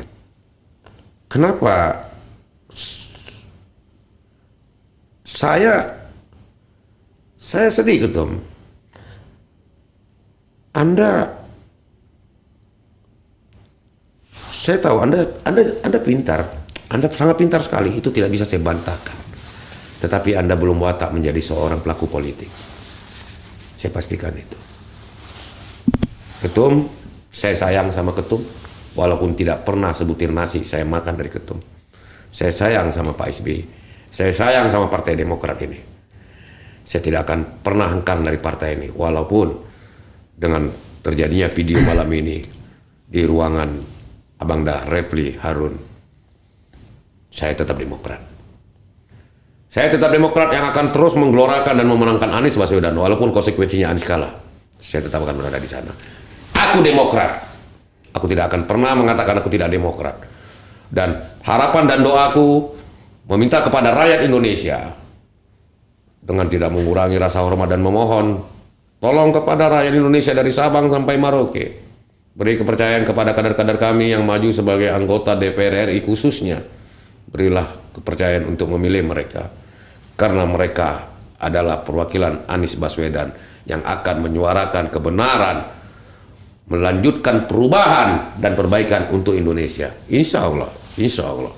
Kenapa saya sedih, ketum. Saya tahu Anda pintar, Anda sangat pintar sekali, itu tidak bisa saya bantahkan. Tetapi Anda belum watak menjadi seorang pelaku politik. Saya pastikan itu. Ketum, saya sayang sama ketum, walaupun tidak pernah sebutir nasi saya makan dari ketum. Saya sayang sama Pak SBY, saya sayang sama Partai Demokrat ini. Saya tidak akan pernah hengkang dari partai ini, walaupun dengan terjadinya video malam ini di ruangan Abang Da Refli Harun, saya tetap Demokrat. Saya tetap Demokrat yang akan terus menggelorakan dan memenangkan Anies Baswedan, walaupun konsekuensinya Anies kalah. Saya tetap akan berada di sana. Aku Demokrat. Aku tidak akan pernah mengatakan aku tidak Demokrat. Dan harapan dan doaku meminta kepada rakyat Indonesia dengan tidak mengurangi rasa hormat dan memohon, tolong kepada rakyat Indonesia dari Sabang sampai Merauke, beri kepercayaan kepada kader-kader kami yang maju sebagai anggota DPR RI khususnya. Berilah kepercayaan untuk memilih mereka, karena mereka adalah perwakilan Anies Baswedan yang akan menyuarakan kebenaran, melanjutkan perubahan dan perbaikan untuk Indonesia. Insya Allah, insya Allah,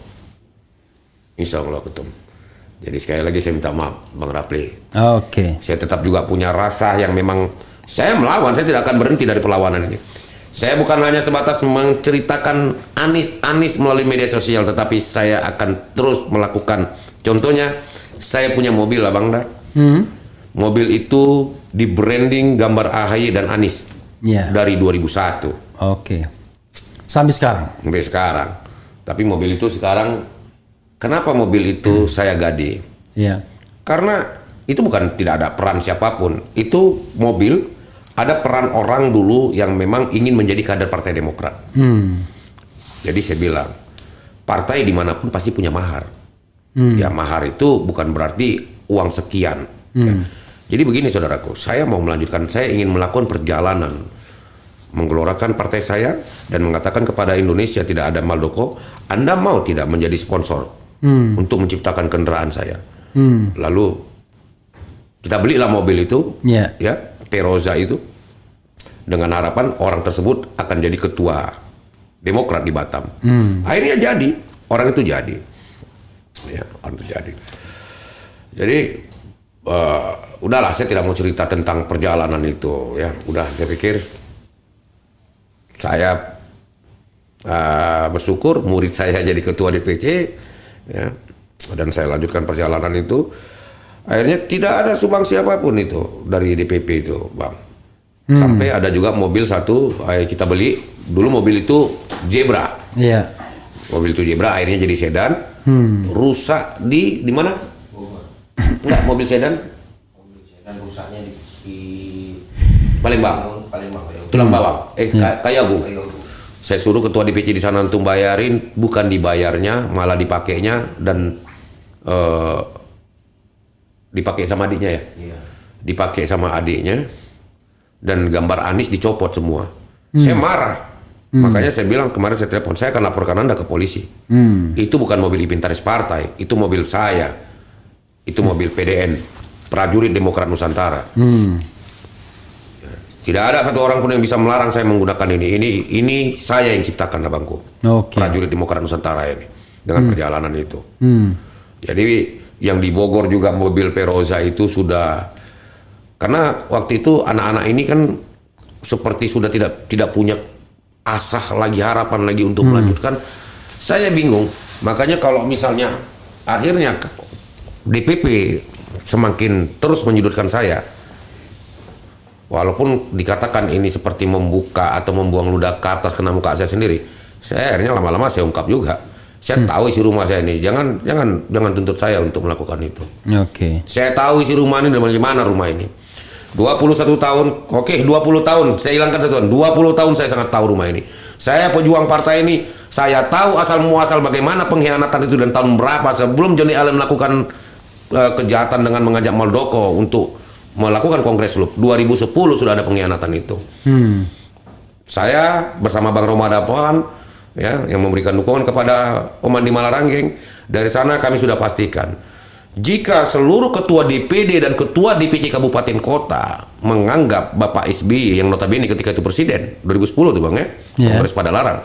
insya Allah, ketum. Jadi sekali lagi saya minta maaf, Bang Rapli. Oke. Saya tetap juga punya rasa yang memang saya melawan, saya tidak akan berhenti dari perlawanan ini. Saya bukan hanya sebatas menceritakan Anies melalui media sosial, tetapi saya akan terus melakukan. Contohnya, saya punya mobil, Abang Da. Mobil itu di branding gambar AHY dan Anies dari 2001. Oke. Sampai sekarang. Sampai sekarang. Tapi mobil itu sekarang, kenapa mobil itu saya gade? Iya. Karena itu bukan tidak ada peran siapapun. Itu mobil ada peran orang dulu yang memang ingin menjadi kader Partai Demokrat. Jadi saya bilang, partai dimanapun pasti punya mahar. Ya, mahar itu bukan berarti uang sekian. Ya. Jadi begini saudaraku, saya mau melanjutkan, saya ingin melakukan perjalanan menggelorakan partai saya dan mengatakan kepada Indonesia tidak ada Maldoko, Anda mau tidak menjadi sponsor untuk menciptakan kendaraan saya. Lalu kita belilah mobil itu, ya, Peroza itu, dengan harapan orang tersebut akan jadi ketua Demokrat di Batam. Akhirnya jadi, orang itu jadi, ya, orang itu jadi. Jadi udahlah, saya tidak mau cerita tentang perjalanan itu, ya, udah, saya pikir saya bersyukur murid saya jadi ketua DPC, ya, dan saya lanjutkan perjalanan itu. Akhirnya tidak ada sumbang siapapun itu dari DPP itu, Bang. Sampai ada juga mobil satu kita beli. Dulu mobil itu Zebra. Iya. Mobil itu Zebra akhirnya jadi sedan. Rusak di mana? Enggak, mobil sedan. Mobil sedan rusaknya di Palembang. Palembang. Tulang bawang. Kayagung. Saya suruh ketua DPC di sana untuk bayarin, bukan dibayarnya, malah dipakainya dan dipakai sama adiknya ya. Iya. Dipakai sama adiknya dan gambar Anies dicopot semua. Saya marah. Makanya saya bilang kemarin saya telepon, saya akan laporkan Anda ke polisi. Itu bukan mobil inventaris partai, itu mobil saya. Itu mobil PDN, Prajurit Demokrat Nusantara. Tidak ada satu orang pun yang bisa melarang saya menggunakan ini. Ini saya yang ciptakan, abangku. Oke. Prajurit Demokrat Nusantara ini dengan perjalanan itu. Jadi yang di Bogor juga mobil Peroza itu sudah, karena waktu itu anak-anak ini kan seperti sudah tidak punya asah lagi, harapan lagi untuk melanjutkan. Saya bingung. Makanya kalau misalnya akhirnya DPP semakin terus menyudutkan saya, walaupun dikatakan ini seperti membuka atau membuang ludah ke atas kena muka saya sendiri, saya akhirnya lama-lama saya ungkap juga. Saya tahu isi rumah saya ini, jangan tuntut saya untuk melakukan itu. Oke. Saya tahu isi rumah ini dari mana rumah ini. 21 tahun, oke 20 tahun, saya hilangkan satuan. 20 tahun saya sangat tahu rumah ini. Saya pejuang partai ini, saya tahu asal muasal bagaimana pengkhianatan itu dan tahun berapa sebelum Johnny Allen melakukan kejahatan dengan mengajak Muldoko untuk melakukan Kongres LUP. 2010 sudah ada pengkhianatan itu. Saya bersama Bang Roma Dapoan, ya, yang memberikan dukungan kepada Om Andi Malaranggeng. Dari sana kami sudah pastikan, jika seluruh ketua DPD dan ketua DPC kabupaten kota menganggap Bapak SBY yang notabene ketika itu presiden 2010 tuh Bang ya, Kongres Padalarang,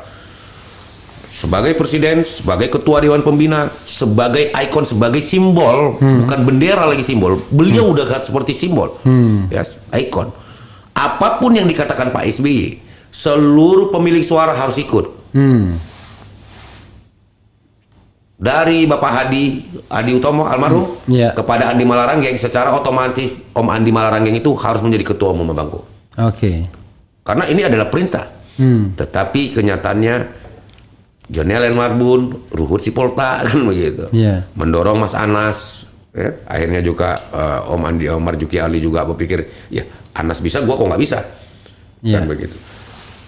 sebagai presiden, sebagai ketua dewan pembina, sebagai ikon, sebagai simbol, bukan bendera lagi, simbol. Beliau udah seperti simbol, ya, ikon. Apapun yang dikatakan Pak SBY, seluruh pemilik suara harus ikut. Dari Bapak Hadi Utomo almarhum kepada Andi Malaranggeng, secara otomatis Om Andi Malaranggeng itu harus menjadi ketua umum abangku. Oke. Karena ini adalah perintah. Tetapi kenyataannya Johnny Allen Marbun, Ruhut Sipolta kan begitu. Mendorong Mas Anas, ya. Akhirnya juga Om Marzuki Ali juga berpikir, ya Anas bisa, gua kok nggak bisa. Kan begitu.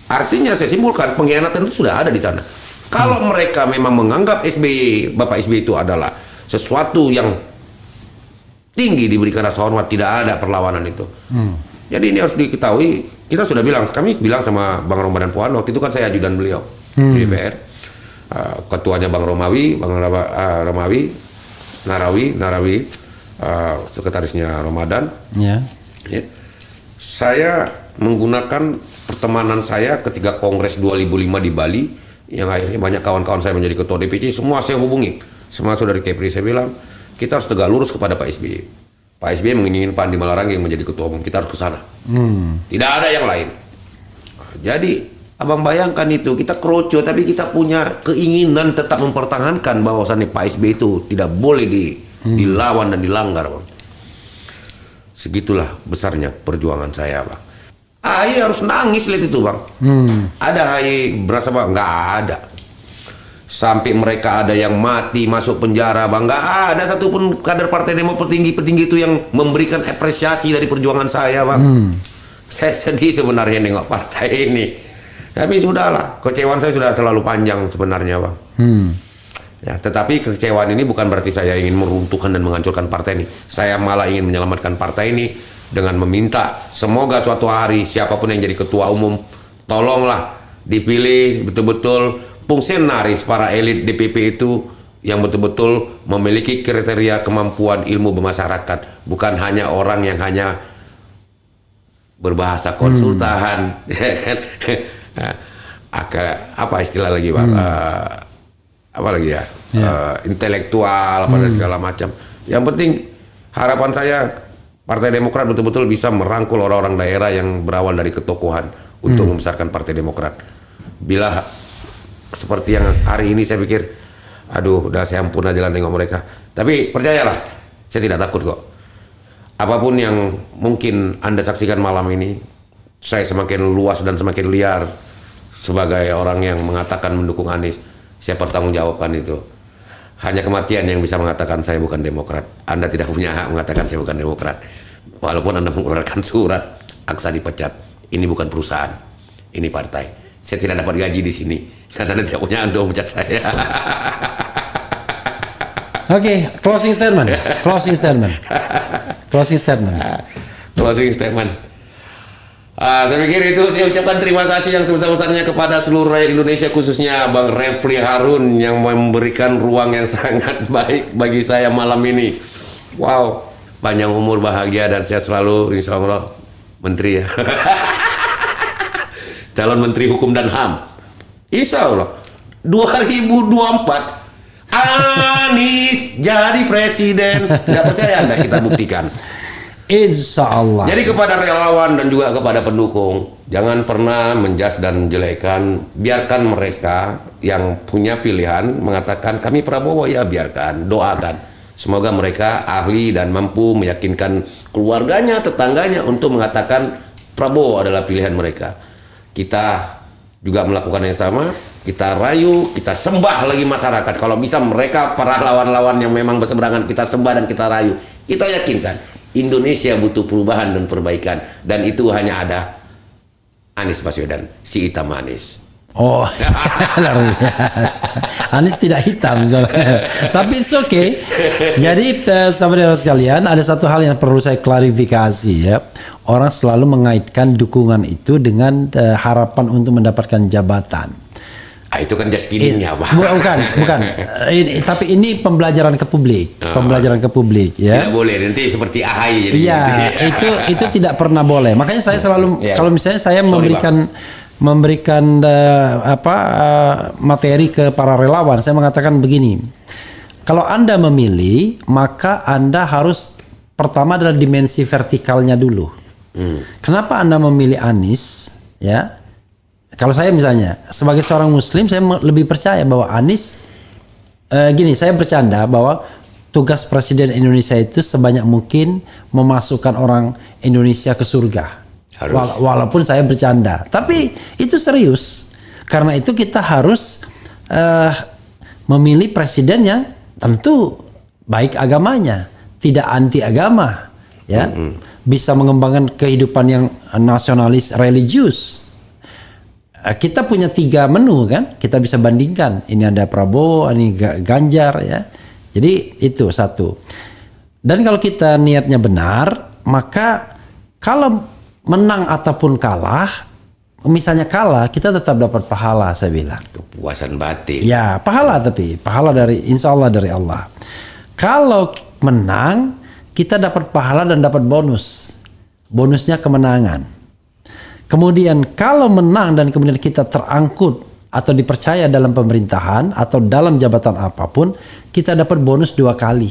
Artinya saya simpulkan pengkhianatan itu sudah ada di sana. Kalau mereka memang menganggap Bapak SBY itu adalah sesuatu yang tinggi diberikan rasa hormat, tidak ada perlawanan itu. Jadi ini harus diketahui. Kita sudah bilang, kami bilang sama Bang Ramadan Puan, waktu itu kan saya ajudan beliau di DPR. Ketuanya Bang Romawi, Narawi, sekretarisnya Ramadan. Ya. Saya menggunakan pertemanan saya ketika Kongres 2005 di Bali, yang akhirnya banyak kawan-kawan saya menjadi ketua DPC, semua saya hubungi, semua sudah di Kepri. Saya bilang kita harus tegak lurus kepada Pak SBY. Pak SBY menginginkan Pak Andi Malaranggeng menjadi ketua umum, kita harus ke sana. Tidak ada yang lain. Jadi abang bayangkan itu, kita keroco tapi kita punya keinginan tetap mempertahankan bahwasannya Pak SBY itu tidak boleh dilawan dan dilanggar, Bang. Segitulah besarnya perjuangan saya, Bang. AHY harus nangis lihat itu, Bang. Ada AHY berasa, Bang? Nggak ada. Sampai mereka ada yang mati masuk penjara, Bang. Nggak ada satupun kader Partai Demokrat petinggi itu yang memberikan apresiasi dari perjuangan saya, Bang. Saya sedih sebenarnya nengok partai ini. Tapi sudahlah, kecewaan saya sudah terlalu panjang sebenarnya, Bang. Ya, tetapi kekecewaan ini bukan berarti saya ingin meruntuhkan dan menghancurkan partai ini. Saya malah ingin menyelamatkan partai ini dengan meminta semoga suatu hari siapapun yang jadi ketua umum, tolonglah dipilih betul-betul fungsionaris para elit DPP itu yang betul-betul memiliki kriteria kemampuan ilmu bermasyarakat, bukan hanya orang yang hanya berbahasa konsultan, ya kan? Apa istilah lagi, Bang? Apa lagi ya? Intelektual, apa dan segala macam. Yang penting harapan saya Partai Demokrat betul-betul bisa merangkul orang-orang daerah yang berawal dari ketokohan untuk membesarkan Partai Demokrat. Bila seperti yang hari ini saya pikir, aduh, udah saya ampun aja lah nengok mereka. Tapi percayalah, saya tidak takut kok. Apapun yang mungkin Anda saksikan malam ini, saya semakin luas dan semakin liar sebagai orang yang mengatakan mendukung Anies. Saya pertanggungjawabkan itu. Hanya kematian yang bisa mengatakan saya bukan Demokrat. Anda tidak punya hak mengatakan saya bukan Demokrat. Walaupun Anda mengeluarkan surat, aksa dipecat. Ini bukan perusahaan, ini partai. Saya tidak dapat gaji di sini karena Anda tidak punya hak untuk memecat saya. Oke, closing statement. Closing statement. Closing statement. Closing statement. Saya pikir itu saya ucapkan terima kasih yang sebesar-besarnya kepada seluruh rakyat Indonesia, khususnya Bang Refli Harun yang memberikan ruang yang sangat baik bagi saya malam ini. Wow, panjang umur, bahagia, dan saya selalu insya Allah menteri ya. Calon Menteri Hukum dan HAM. Insya Allah 2024 Anies jadi presiden. Nggak percaya Anda, kita buktikan. Insya Allah. Jadi kepada relawan dan juga kepada pendukung, jangan pernah menjas dan menjelekan. Biarkan mereka yang punya pilihan mengatakan kami Prabowo, ya biarkan, doakan. Semoga mereka ahli dan mampu meyakinkan keluarganya, tetangganya untuk mengatakan Prabowo adalah pilihan mereka. Kita juga melakukan yang sama. Kita rayu, kita sembah lagi masyarakat. Kalau bisa mereka para lawan-lawan yang memang berseberangan, kita sembah dan kita rayu. Kita yakinkan Indonesia butuh perubahan dan perbaikan, dan itu hanya ada Anies Baswedan, si hitam manis. Oh, luar biasa. Anies tidak hitam, tapi it's okay. Jadi sahabat sekalian, ada satu hal yang perlu saya klarifikasi ya. Orang selalu mengaitkan dukungan itu dengan harapan untuk mendapatkan jabatan. Itu kan just kidding-nya, Pak. Bukan. Tapi ini pembelajaran ke publik, pembelajaran ke publik ya. Tidak boleh nanti seperti AHY jadi. Iya, itu tidak pernah boleh. Makanya saya selalu kalau misalnya saya memberikan materi ke para relawan, saya mengatakan begini. Kalau Anda memilih, maka Anda harus pertama adalah dimensi vertikalnya dulu. Kenapa Anda memilih Anies ya? Kalau saya misalnya sebagai seorang muslim, saya lebih percaya bahwa Anies saya bercanda bahwa tugas presiden Indonesia itu sebanyak mungkin memasukkan orang Indonesia ke surga. Walaupun saya bercanda, tapi itu serius. Karena itu kita harus memilih presiden yang tentu baik agamanya, tidak anti agama, ya, bisa mengembangkan kehidupan yang nasionalis religius. Kita punya 3 menu kan, kita bisa bandingkan. Ini ada Prabowo, ini Ganjar ya. Jadi itu satu. Dan kalau kita niatnya benar, maka kalau menang ataupun kalah, misalnya kalah, kita tetap dapat pahala, saya bilang. Kepuasan batin. Ya, pahala, tapi pahala dari insya Allah dari Allah. Kalau menang, kita dapat pahala dan dapat bonus. Bonusnya kemenangan. Kemudian kalau menang dan kemudian kita terangkut atau dipercaya dalam pemerintahan atau dalam jabatan apapun, kita dapat bonus 2 kali.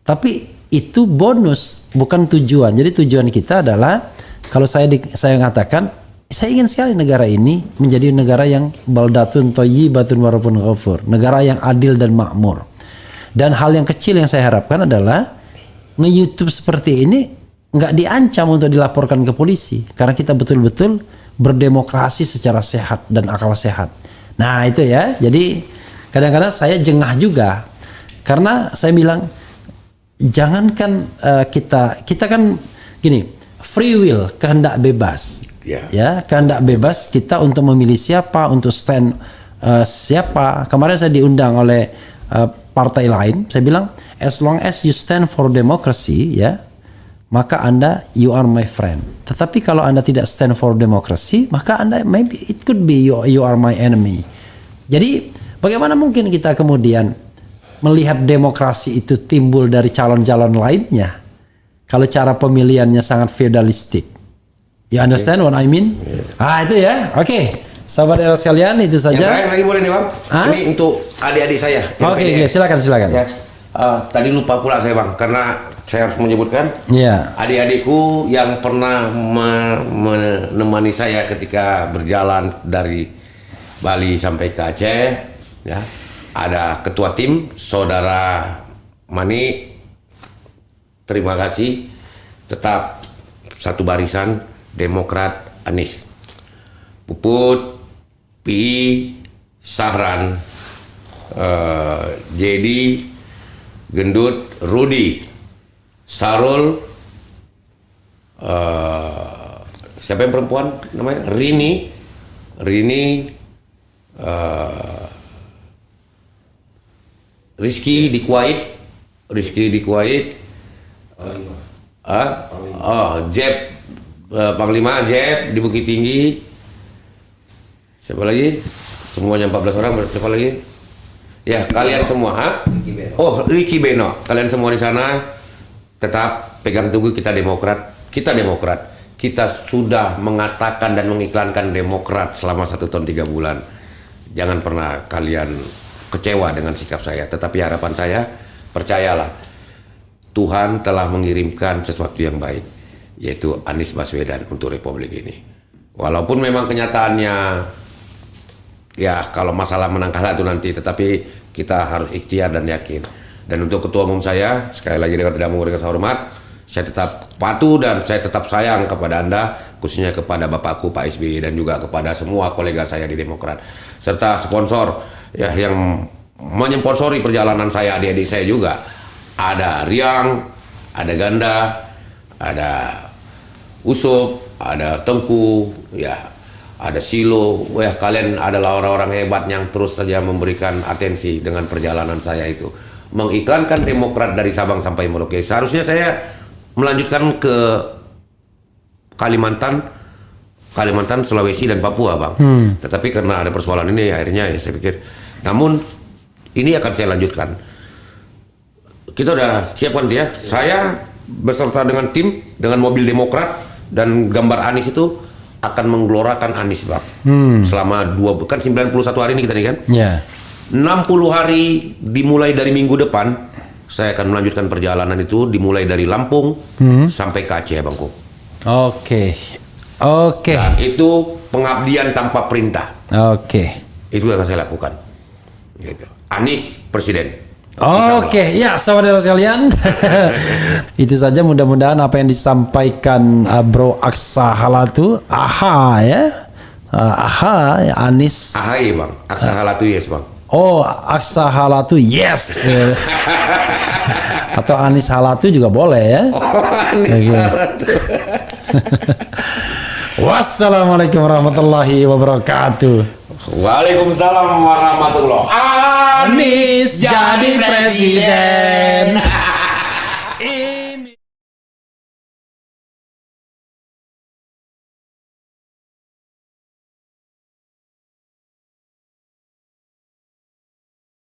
Tapi itu bonus, bukan tujuan. Jadi tujuan kita adalah, kalau saya mengatakan, saya ingin sekali negara ini menjadi negara yang baldatun thayyibatun wa rabbun ghafur, negara yang adil dan makmur. Dan hal yang kecil yang saya harapkan adalah nge-YouTube seperti ini nggak diancam untuk dilaporkan ke polisi, karena kita betul-betul berdemokrasi secara sehat dan akal sehat. Nah itu ya, jadi kadang-kadang saya jengah juga, karena saya bilang jangankan kita kan gini, free will, kehendak bebas, ya kehendak bebas kita untuk memilih siapa, untuk stand siapa. Kemarin saya diundang oleh partai lain, saya bilang as long as you stand for democracy, ya, maka Anda, you are my friend. Tetapi kalau Anda tidak stand for democracy, maka Anda, maybe it could be you are my enemy. Jadi bagaimana mungkin kita kemudian melihat demokrasi itu timbul dari calon-calon lainnya kalau cara pemilihannya sangat feudalistik? You understand what I mean? Itu ya. Oke. Sahabat era sekalian, itu saja. Yang terakhir lagi boleh nih, Bang? Ini untuk adik-adik saya. Oke, silakan. Ya. Tadi lupa pula saya, Bang, karena saya harus menyebutkan adik-adikku yang pernah menemani saya ketika berjalan dari Bali sampai ke Aceh, ya. Ada ketua tim Saudara Mani, terima kasih, tetap satu barisan Demokrat Anies. Puput, Pi, Sahran, Jadi, Gendut, Rudi, Sarul, siapa yang perempuan namanya? Rini, Rizky di Kuwait, Jeb, Panglima Jeb di Bukit Tinggi. Siapa lagi? Semuanya 14 orang. Siapa lagi? Ya, kalian semua. Ricky Beno. Kalian semua di sana tetap pegang teguh, kita Demokrat. Kita sudah mengatakan dan mengiklankan Demokrat selama 1 tahun 3 bulan. Jangan pernah kalian kecewa dengan sikap saya. Tetapi harapan saya, percayalah, Tuhan telah mengirimkan sesuatu yang baik, yaitu Anies Baswedan untuk Republik ini. Walaupun memang kenyataannya, ya kalau masalah menang kalah itu nanti, tetapi kita harus ikhtiar dan yakin. Dan untuk ketua umum saya, sekali lagi dengan tidak mengurangi rasa hormat, saya tetap patuh dan saya tetap sayang kepada Anda, khususnya kepada Bapakku Pak SBY dan juga kepada semua kolega saya di Demokrat, serta sponsor ya yang menyponsori perjalanan saya, adik-adik saya juga. Ada Riang, ada Ganda, ada Usup, ada Tengku, ya, ada Silo. Wah, kalian adalah orang-orang hebat yang terus saja memberikan atensi dengan perjalanan saya itu. Mengiklankan Demokrat dari Sabang sampai Merauke. Seharusnya saya melanjutkan ke Kalimantan, Sulawesi dan Papua, Bang. Tetapi karena ada persoalan ini, akhirnya ya saya pikir. Namun ini akan saya lanjutkan. Kita udah siapkan dia. Saya beserta dengan tim, dengan mobil Demokrat dan gambar Anies itu akan menggelorakan Anies, Bang. Selama 91 hari ini kita nih kan. Ya. 60 hari dimulai dari minggu depan, saya akan melanjutkan perjalanan itu dimulai dari Lampung sampai ke Aceh, Bangku. Oke. Nah, itu pengabdian tanpa perintah. Oke. Itu yang akan saya lakukan. Gitu. Anies Presiden. Oke, ya saudara sekalian, itu saja mudah-mudahan apa yang disampaikan Bro Aksa Halatu, Anies. Ahai, Bang. Aksa Halatu, yes, Bang. Oh, Aksa Halatu, yes. Atau Anies Halatu juga boleh ya. Anies Halatu. Wassalamualaikum warahmatullahi wabarakatuh. Waalaikumsalam warahmatullahi wabarakatuh. Anies jadi presiden.